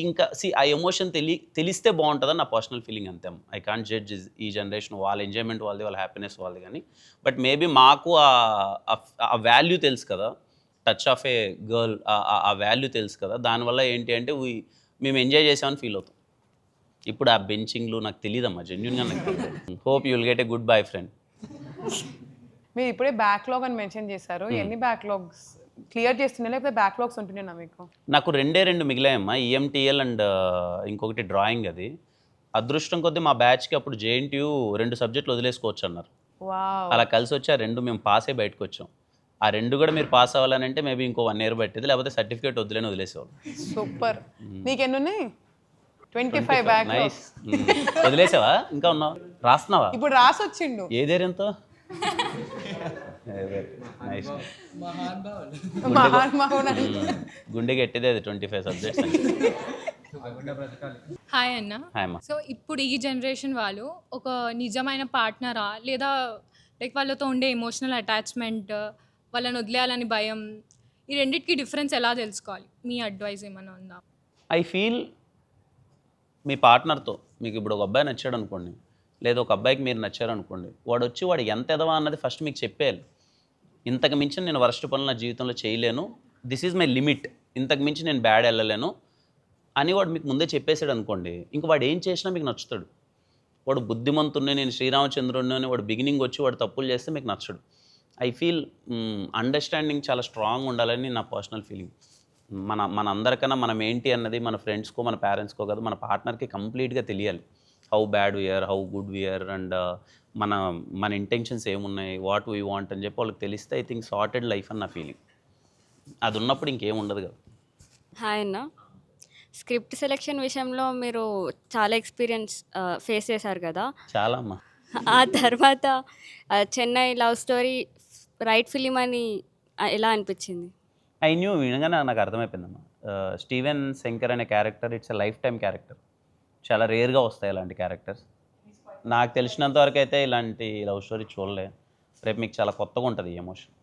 ఇంకా ఆ ఎమోషన్ తెలిస్తే బాగుంటుందని నా పర్సనల్ ఫీలింగ్ అంతే. ఐ కాంట్ జడ్జ్ ఈ జనరేషన్, వాళ్ళ ఎంజాయ్మెంట్ వాళ్ళది, వాళ్ళ హ్యాపీనెస్ వాళ్ళది. కానీ బట్ మేబీ మాకు ఆ వాల్యూ తెలుసు కదా, టచ్ ఆఫ్ ఏ గర్ల్, ఆ వాల్యూ తెలుసు కదా. దానివల్ల ఏంటి అంటే మేము ఎంజాయ్ చేసామని ఫీల్ అవుతాం. ఇప్పుడు ఆ బెంచింగ్లు నాకు తెలియదమ్మా, జెన్యున్గా నాకు తెలియదు. Hope you will get a good boy friend. మీరు ఇప్పుడే బ్యాక్లాగ్ అని మెన్షన్ చేశారు. ఎన్ని బ్యాక్లాగ్స్ క్లియర్ చేస్తుండే లేకపోతే బ్యాక్లాగ్స్ ఉంటుండేనా మీకు? నాకు 2 మిగిలాయమ్మా, ఈఎంటీఎల్ అండ్ ఇంకొకటి డ్రాయింగ్. అది అదృష్టం కొద్దీ మా బ్యాచ్కి అప్పుడు JNTU 2 సబ్జెక్టులు వదిలేసుకోవచ్చు అన్నారు. వావ్. అలా కలిసి వచ్చి ఆ 2 మేము పాస్ అయ్యి బయటకు వచ్చాం. ఆ 2 కూడా మీరు పాస్ అవ్వాలని అంటే మేబీ ఇంకో 1 year పట్టేది, లేకపోతే సర్టిఫికేట్ వదిలేని వదిలేసేవాళ్ళు. సూపర్. నీకు ఎన్ని ఉన్నాయి? 25 బ్యాక్లాగ్స్. వదిలేసావా? ఇంకా ఉన్నావా? రాస్తున్నావా? ఇప్పుడు రాసి వచ్చిండు. ఏ ధైర్యంతో? గుండెకి ఎట్టిదే అది 25 సబ్జెక్ట్స్. హాయ్ అన్న. హాయ్ అమ్మా. సో ఇప్పుడు ఈ జనరేషన్ వాళ్ళు ఒక నిజమైన పార్ట్నరా లేదా లైక్ వాళ్ళతో ఉండే ఎమోషనల్ అటాచ్మెంట్, వాళ్ళని వదిలేయాలని భయం, ఈ రెండింటికి డిఫరెన్స్ ఎలా తెలుసుకోవాలి? మీ అడ్వైస్ ఏమైనా ఉందా? ఐ ఫీల్ మీ పార్ట్నర్తో మీకు ఇప్పుడు ఒక అబ్బాయి నచ్చాడు అనుకోండి, లేదా ఒక అబ్బాయికి మీరు నచ్చారు అనుకోండి, వాడు ఎంత ఎదవా అన్నది ఫస్ట్ మీకు చెప్పేయాలి. ఇంతకు మించి నేను వరస్ట్ పనులు నా జీవితంలో చేయలేను, దిస్ ఈజ్ మై లిమిట్, ఇంతకు మించి నేను బ్యాడ్ వెళ్ళలేను అని వాడు మీకు ముందే చెప్పేశాడు అనుకోండి, ఇంక వాడు ఏం చేసినా మీకు నచ్చుతాడు. వాడు బుద్ధిమంతుడిని, నేను శ్రీరామచంద్రుడిని అని వాడు బిగినింగ్ వచ్చి వాడు తప్పులు చేస్తే మీకు నచ్చడు. ఐ ఫీల్ అండర్స్టాండింగ్ చాలా స్ట్రాంగ్ ఉండాలని నా పర్సనల్ ఫీలింగ్. మన అందరికన్నా మనం ఏంటి అన్నది మన ఫ్రెండ్స్కో మన పేరెంట్స్కో కదా, మన పార్ట్నర్కి కంప్లీట్గా తెలియాలి. How bad we are, how good we are, and మన ఇంటెన్షన్స్ ఏమున్నాయి, వాట్ వీ వాంట్ అని చెప్పి వాళ్ళకి తెలిస్తే ఐ థింక్ సార్టెడ్ లైఫ్ అని నా ఫీలింగ్. అది ఉన్నప్పుడు ఇంకేం ఉండదు కదా. హాయ్ అన్న. స్క్రిప్ట్ సెలెక్షన్ విషయంలో మీరు చాలా ఎక్స్పీరియన్స్ ఫేస్ చేశారు కదా. చాలా అమ్మా. ఆ తర్వాత Chennai love story right film అని ఎలా అనిపించింది? ఐ న్యూ, వినగానే నాకు అర్థమైపోయిందమ్మా. స్టీవెన్ శంకర్ అనే character it's a life time character. చాలా రేర్గా వస్తాయి ఇలాంటి క్యారెక్టర్స్. నాకు తెలిసినంత వరకు అయితే ఇలాంటి లవ్ స్టోరీ చూడలే. రేపు మీకు చాలా కొత్తగా ఉంటుంది ఈ ఎమోషన్.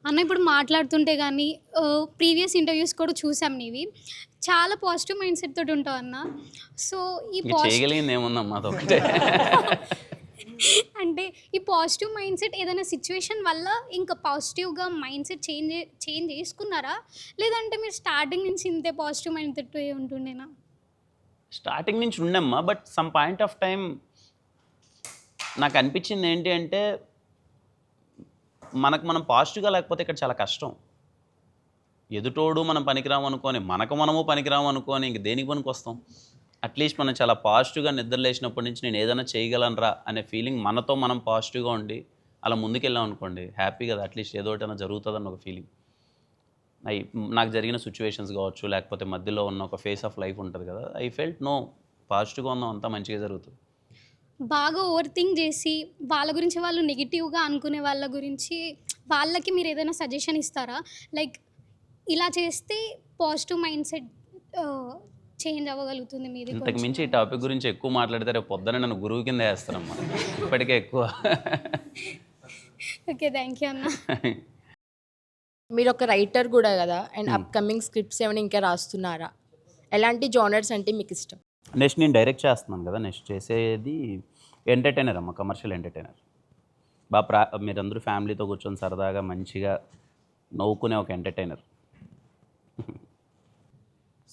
అన్న ఇప్పుడు మాట్లాడుతుంటే కానీ ప్రీవియస్ ఇంటర్వ్యూస్ కూడా చూసాం నీవి, చాలా పాజిటివ్ మైండ్ సెట్ తోటి ఉంటావు అన్న. సో ఈ చేయగలిగింది ఏముందమ్మా, అదొకటే. అంటే ఈ పాజిటివ్ మైండ్ సెట్ ఏదైనా సిచ్యువేషన్ వల్ల ఇంకా పాజిటివ్గా మైండ్ సెట్ చేంజ్ చేసుకున్నారా, లేదంటే మీరు స్టార్టింగ్ నుంచి ఇంతే పాజిటివ్ మైండ్ సెట్ ఉంటుండేనా? స్టార్టింగ్ నుంచి ఉండమ్మా, but some point of time నాకు అనిపించింది ఏంటి అంటే మనం పాజిటివ్గా లేకపోతే ఇక్కడ చాలా కష్టం. ఎదుటోడు మనం పనికిరాము అనుకొని, మనము పనికిరాము అనుకొని ఇంక దేనికి పనికి వస్తాం? అట్లీస్ట్ మనం చాలా పాజిటివ్గా నిద్ర లేచినప్పటి నుంచి నేను ఏదైనా చేయగలనరా అనే ఫీలింగ్, మనతో మనం పాజిటివ్గా ఉండి అలా ముందుకెళ్ళాం అనుకోండి, హ్యాపీ కదా, అట్లీస్ట్ ఏదో ఒకటైనా జరుగుతుందన్న ఒక ఫీలింగ్. నాకు జరిగిన సిచ్యువేషన్స్ కావచ్చు, లేకపోతే మధ్యలో ఉన్న ఒక ఫేస్ ఆఫ్ లైఫ్ ఉంటుంది కదా, ఐ ఫెల్ట్ నో, పాజిటివ్గా ఉందాం, అంతా మంచిగా జరుగుతుంది. బాగా ఓవర్ థింక్ చేసి వాళ్ళ గురించి వాళ్ళు నెగిటివ్గా అనుకునే వాళ్ళ గురించి వాళ్ళకి మీరు ఏదైనా సజెషన్ ఇస్తారా? లైక్ ఇలా చేస్తే పాజిటివ్ మైండ్ సెట్ చేంజ్ అవ్వగలుగుతుంది మీది. ఇంతకు మించి ఈ టాపిక్ గురించి ఎక్కువ మాట్లాడితే రేపు పొద్దున నన్ను గురువు కింద వేస్తారమ్మా, ఇప్పటికే ఎక్కువ. ఓకే, థ్యాంక్ యూ అన్న. మీరు ఒక రైటర్ కూడా కదా, అండ్ అప్కమింగ్ స్క్రిప్ట్స్ ఏమైనా ఇంకా రాస్తున్నారా? ఎలాంటి జానర్స్ అంటే మీకు ఇష్టం? నెక్స్ట్ నేను డైరెక్ట్ చేస్తున్నాను కదా, నెక్స్ట్ చేసేది ఎంటర్టైనర్ అమ్మ, కమర్షియల్ ఎంటర్టైనర్. బాగా మీరందరూ ఫ్యామిలీతో కూర్చొని సరదాగా మంచిగా నవ్వుకునే ఒక ఎంటర్టైనర్.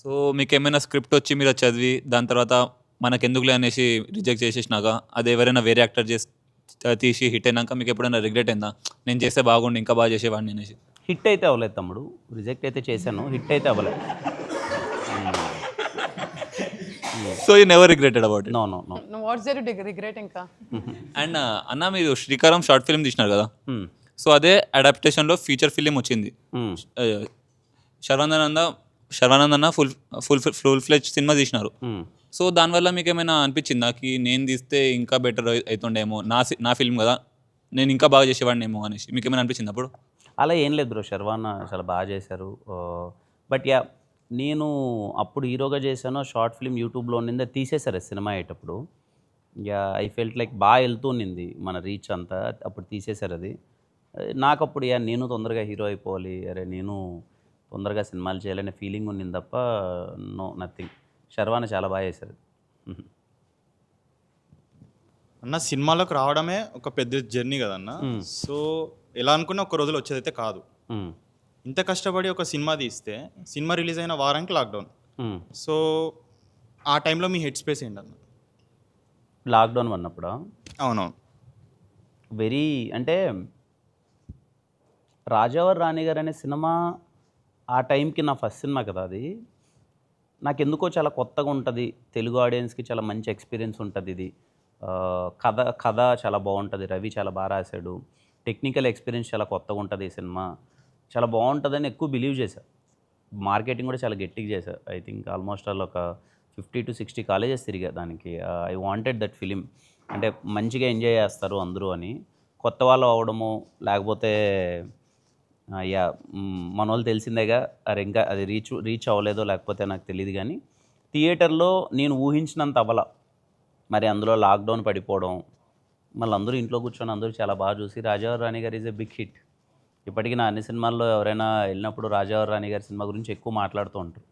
సో మీకు ఏమైనా స్క్రిప్ట్ వచ్చి మీరు చదివి దాని తర్వాత మనకెందుకులే అనేసి రిజెక్ట్ చేసేసినాక అది ఎవరైనా వేరే యాక్టర్ తీసి హిట్ అయినాక మీకు ఎప్పుడైనా రిగ్రెట్ అయిందా, నేను చేస్తే బాగుండు ఇంకా బాగా చేసేవాడిని అనేసి? హిట్ అయితే అవ్వలేదు తమ్ముడు, రిజెక్ట్ అయితే చేశాను, హిట్ అయితే అవ్వలేదు. So you never regretted about it? No no no. What's there to regret ఇంకా? అండ్ అన్న మీరు శ్రీకారం షార్ట్ ఫిల్మ్ తీసినారు కదా, సో అదే అడాప్టేషన్లో ఫీచర్ ఫిలిం వచ్చింది. శర్వానంద్ అన్న ఫుల్ ఫ్లెజ్ సినిమా తీసినారు. సో దానివల్ల మీకు ఏమైనా అనిపించిందా కి నేను తీస్తే ఇంకా బెటర్ అవుతుండేమో, నా ఫిల్మ్ కదా, నేను ఇంకా బాగా చేసేవాడినేమో అనేసి మీకు ఏమైనా అనిపించింది అప్పుడు? అలా ఏం లేదు బ్రో, శర్వాన్ చాలా బాగా చేశారు. బట్ యా, నేను అప్పుడు హీరోగా చేశాను, షార్ట్ ఫిల్మ్ యూట్యూబ్లో ఉండింది, తీసేశారు సినిమా అయ్యేటప్పుడు. యా, ఐ ఫెల్ట్ లైక్ బాగా వెళ్తుండింది మన రీచ్ అంతా, అప్పుడు తీసేశారు అది. నాకు అప్పుడు యా, నేను తొందరగా హీరో అయిపోవాలి, అరే నేను తొందరగా సినిమాలు చేయాలనే ఫీలింగ్ ఉండింది తప్ప నో నథింగ్. శర్వాన చాలా బాగా చేశారు. అన్న సినిమాలోకి రావడమే ఒక పెద్ద జర్నీ కదన్న. సో ఎలా అనుకున్నా ఒక రోజులో వచ్చేదైతే కాదు. ఇంత కష్టపడి ఒక సినిమా తీస్తే సినిమా రిలీజ్ అయిన వారానికి లాక్డౌన్. సో ఆ టైంలో మీ హెడ్ స్పేస్ ఏంటన్న? లాక్డౌన్ ఉన్నప్పుడు అవునవును. వెరీ అంటే రాజావారి రాణి గారు అనే సినిమా ఆ టైంకి నా ఫస్ట్ సినిమా కదా అది. నాకెందుకో చాలా కొత్తగా ఉంటుంది, తెలుగు ఆడియన్స్కి చాలా మంచి ఎక్స్పీరియన్స్ ఉంటుంది ఇది. కథ చాలా బాగుంటుంది, రవి చాలా బాగా రాశాడు, టెక్నికల్ ఎక్స్పీరియన్స్ చాలా కొత్తగా ఉంటుంది ఈ సినిమా, చాలా బాగుంటుందని ఎక్కువ బిలీవ్ చేశా. మార్కెటింగ్ కూడా చాలా గట్టిగా చేశా. ఐ థింక్ ఆల్మోస్ట్ ఆల్ ఒక 50 to 60 కాలేజెస్ తిరిగా దానికి. ఐ వాంటెడ్ దట్ ఫిలిం, అంటే మంచిగా ఎంజాయ్ చేస్తారు అందరూ అని. కొత్త వాళ్ళు అవ్వడము లేకపోతే యా మన వాళ్ళు తెలిసిందేగా, అరే ఇంకా అది రీచ్ అవ్వలేదో లేకపోతే నాకు తెలియదు, కానీ థియేటర్లో నేను ఊహించినంత అవ్వాల. మరి అందులో లాక్డౌన్ పడిపోవడం, మళ్ళీ అందరూ ఇంట్లో కూర్చొని అందరూ చాలా బాగా చూసి రాజావారి రాణి గారు ఈజ్ ఎ బిగ్ హిట్. ఇప్పటికీ నా అన్ని సినిమాల్లో ఎవరైనా వెళ్ళినప్పుడు రాజావారి రాణి గారి సినిమా గురించి ఎక్కువ మాట్లాడుతూ ఉంటారు.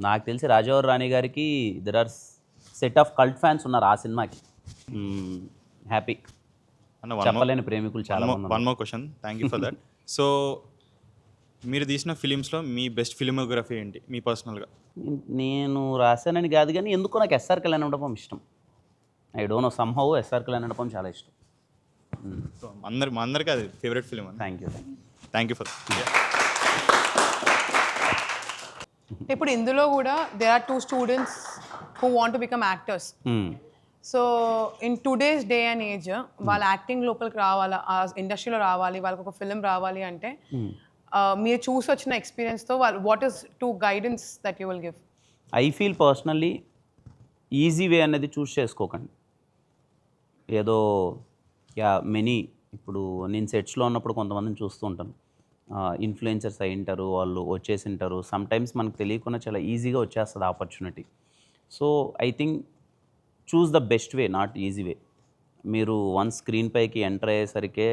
నాకు తెలిసి రాజావారి రాణి గారికి there are set of cult fans ఉన్నారు ఆ సినిమాకి. హ్యాపీ, చెప్పలేని ప్రేమికులు చాలా మంది. One more question, thank you for that. So మీరు తీసిన ఫిలిమ్స్లో మీ బెస్ట్ ఫిలిమోగ్రఫీ ఏంటి మీ పర్సనల్గా? నేను రాశానని కాదు, కానీ ఎందుకో నాకు ఎస్ఆర్ కళ్యాణ్ మండపం ఇష్టం. I don't know, somehow SR Kalyan Mandapam చాలా ఇష్టం. సో మా అందరికీ అది favourite film. Thank you for ఇప్పుడు ఇందులో కూడా there are 2 students who want to become actors. So in today's day and age వాళ్ళ యాక్టింగ్ లోపలికి రావాలా, ఆ ఇండస్ట్రీలో రావాలి, వాళ్ళకి ఒక ఫిలిం రావాలి అంటే మీరు చూసి వచ్చిన ఎక్స్పీరియన్స్తో what is 2 guidance that you will give? I feel personally easy way అనేది చూస్ చేసుకోకండి. ఏదో మెనీ ఇప్పుడు నేను సెట్స్లో ఉన్నప్పుడు కొంతమందిని చూస్తూ ఉంటాను, ఇన్ఫ్లుయెన్సర్స్ అయి ఉంటారు, వాళ్ళు వచ్చేసి ఉంటారు. సమ్టైమ్స్ మనకు తెలియకుండా చాలా ఈజీగా వచ్చేస్తుంది opportunity. So I think choose the best way, not easy way. మీరు వన్స్ స్క్రీన్ పైకి ఎంటర్ అయ్యేసరికే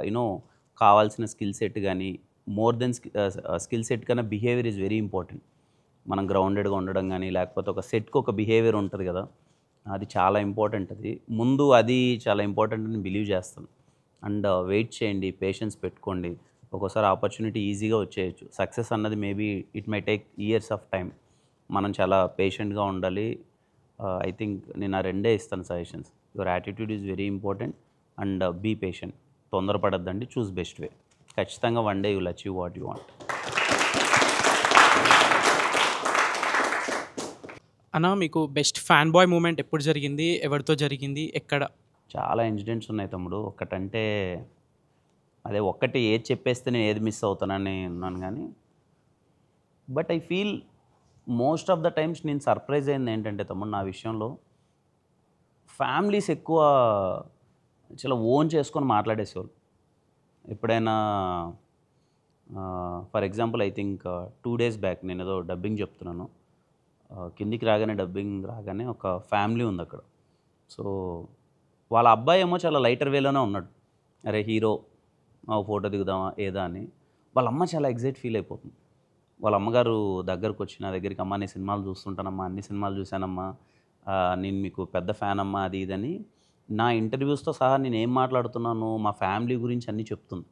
యూనో కావాల్సిన స్కిల్ సెట్ కానీ, మోర్ దెన్ స్కిల్ సెట్ కన్నా బిహేవియర్ ఈజ్ వెరీ ఇంపార్టెంట్. మనం గ్రౌండెడ్గా ఉండడం కానీ, లేకపోతే ఒక సెట్కి ఒక బిహేవియర్ ఉంటుంది కదా, అది చాలా ఇంపార్టెంట్. ముందు అది చాలా ఇంపార్టెంట్ అని బిలీవ్ చేస్తాను. అండ్ వెయిట్ చేయండి, పేషెన్స్ పెట్టుకోండి. ఒక్కోసారి ఆపర్చునిటీ ఈజీగా వచ్చేయచ్చు. సక్సెస్ అన్నది maybe it my take years of time. మనం చాలా పేషెంట్గా ఉండాలి. ఐ థింక్ నేను ఆ రెండే ఇస్తాను suggestions. Your attitude is very important and be patient. తొందరపడద్దండి, చూస్ బెస్ట్ వే. ఖచ్చితంగా one day you will achieve what you want. అన్న, మీకు బెస్ట్ ఫ్యాన్ బాయ్ మూమెంట్ ఎప్పుడు జరిగింది, ఎవరితో జరిగింది, ఎక్కడ? చాలా ఇన్సిడెంట్స్ ఉన్నాయి తమ్ముడు. ఒక్కటంటే అదే ఒక్కటి ఏది చెప్పేస్తే నేను ఏది మిస్ అవుతానని ఉన్నాను, కానీ but I feel most of the times నేను సర్ప్రైజ్ అయింది ఏంటంటే తమ్ముడు, నా విషయంలో ఫ్యామిలీస్ ఎక్కువ చాలా ఓన్ చేసుకొని మాట్లాడేసేవాళ్ళు. ఎప్పుడైనా for example I think 2 days back నేను ఏదో డబ్బింగ్ చెప్తున్నాను. కిందికి రాగానే ఒక ఫ్యామిలీ ఉంది అక్కడ. సో వాళ్ళ అబ్బాయి ఏమో చాలా లైటర్ వేలోనే ఉన్నాడు. అరే హీరో ఫోటో దిగుదామా ఏదా అని. వాళ్ళ అమ్మ చాలా ఎగ్జైట్ ఫీల్ అయిపోతుంది. వాళ్ళ అమ్మగారు దగ్గరకు వచ్చి నా దగ్గరికి, అమ్మ నేను సినిమాలు చూస్తుంటానమ్మా, అన్ని సినిమాలు చూశానమ్మా, నేను మీకు పెద్ద ఫ్యాన్ అమ్మా, అది ఇదని నా ఇంటర్వ్యూస్తో సహా నేను ఏం మాట్లాడుతున్నాను మా ఫ్యామిలీ గురించి అన్నీ చెప్తుంది.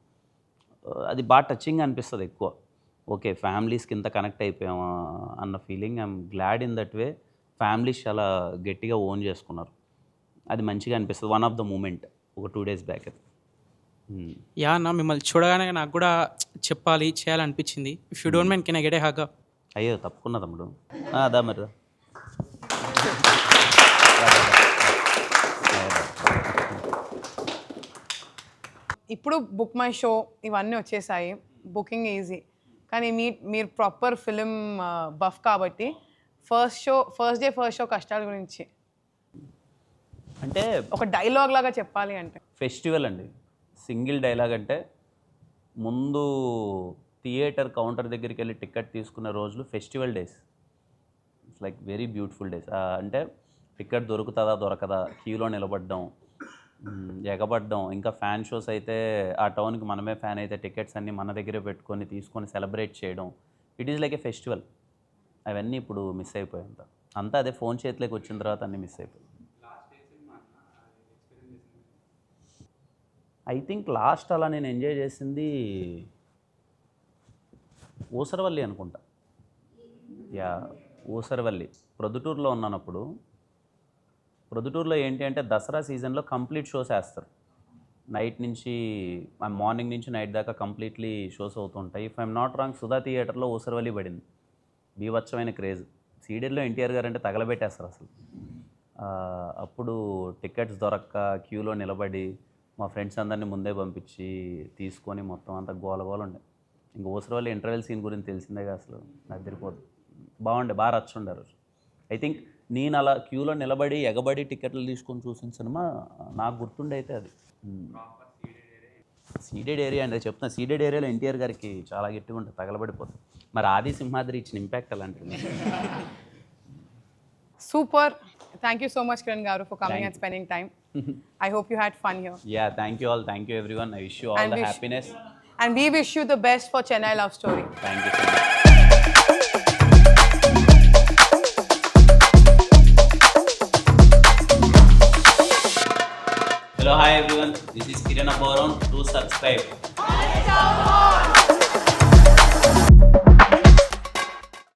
అది బాగా టచింగ్ అనిపిస్తుంది ఎక్కువ. ఓకే, ఫ్యామిలీస్కి ఇంత కనెక్ట్ అయిపోయామా అన్న feeling. I'm glad in that way. Families చాలా గట్టిగా ఓన్ చేసుకున్నారు. అది మంచిగా అనిపిస్తుంది. వన్ ఆఫ్ ద మూమెంట్ ఒక 2 days బ్యాక్. యా అన్న, మిమ్మల్ని చూడగానే నాకు కూడా చెప్పాలి, చేయాలనిపించింది. If you don't mind can I get a hug? అయ్యో తప్పకుండా తమ్ముడు, అదా మరి. ఇప్పుడు బుక్ మై షో ఇవన్నీ వచ్చేసాయి, బుకింగ్ ఈజీ. కానీ మీరు ప్రాపర్ ఫిలిం బఫ్ కాబట్టి ఫస్ట్ డే ఫస్ట్ షో కష్టాల గురించి అంటే ఒక డైలాగ్ లాగా చెప్పాలి అంటే, ఫెస్టివల్ అండి. సింగిల్ డైలాగ్ అంటే, ముందు థియేటర్ కౌంటర్ దగ్గరికి వెళ్ళి టికెట్ తీసుకున్న రోజులు festival days. It's like very beautiful days. అంటే టికెట్ దొరుకుతుందా దొరకదా, క్యూలో నిలబడ్డం, ఎగబడ్డం. ఇంకా ఫ్యాన్ షోస్ అయితే ఆ టౌన్కి మనమే ఫ్యాన్ అయితే టికెట్స్ అన్నీ మన దగ్గరే పెట్టుకొని తీసుకొని సెలబ్రేట్ చేయడం. It is like A festival. అవన్నీ ఇప్పుడు మిస్ అయిపోయాయి. అంతా అదే ఫోన్ చేతిలోకి వచ్చిన తర్వాత అన్నీ మిస్ అయిపోయాయి. ఐ థింక్ లాస్ట్ అలా నేను ఎంజాయ్ చేసింది ఊసరవల్లి అనుకుంటా. యా, ఊసరవల్లి ప్రొద్దుటూరులో ఉన్నానప్పుడు. ప్రొద్దుటూరులో ఏంటి అంటే దసరా సీజన్లో కంప్లీట్ షోస్ వేస్తారు. నైట్ నుంచి మార్నింగ్ నుంచి నైట్ దాకా కంప్లీట్లీ షోస్ అవుతుంటాయి. If I'm not wrong Sudha థియేటర్లో ఊసరవల్లి పడింది. బీభత్సమైన క్రేజ్. సీడెడ్లో ఎన్టీఆర్ గారు అంటే తగలబెట్టేస్తారు అసలు. అప్పుడు టికెట్స్ దొరక్క క్యూలో నిలబడి మా ఫ్రెండ్స్ అందరినీ ముందే పంపించి తీసుకొని మొత్తం అంతా గోలగోల ఉండే. ఇంక ఊసరవల్లి ఇంటర్వెల్ సీన్ గురించి తెలిసిందేగా, అసలు అదిరిపోదు. బాగుండే, బాగా రచ్చుండారు. ఐ థింక్ నేను అలా క్యూలో నిలబడి ఎగబడి టికెట్లు తీసుకొని చూసిన సినిమా నాకు గుర్తుండే అయితే అది సీడెడ్ ఏరియా అండి. చెప్తున్నా, సీడెడ్ ఏరియాలో ఎన్టీఆర్ గారికి చాలా గట్టిగా ఉంటుంది, తగలబడిపోతుంది. మరి ఆది సింహాద్రి ఇచ్చిన ఇంపాక్ట్ అలాంటిది. Super. Thank you so much Kiran garu for coming and spending time. I hope you had fun here. Yeah, thank you all. Thank you everyone. I wish you all And the happiness. And we wish you the best for Chennai Love Story. Thank you so much. Hello, hi everyone. This is Kiran Abaram. Do subscribe.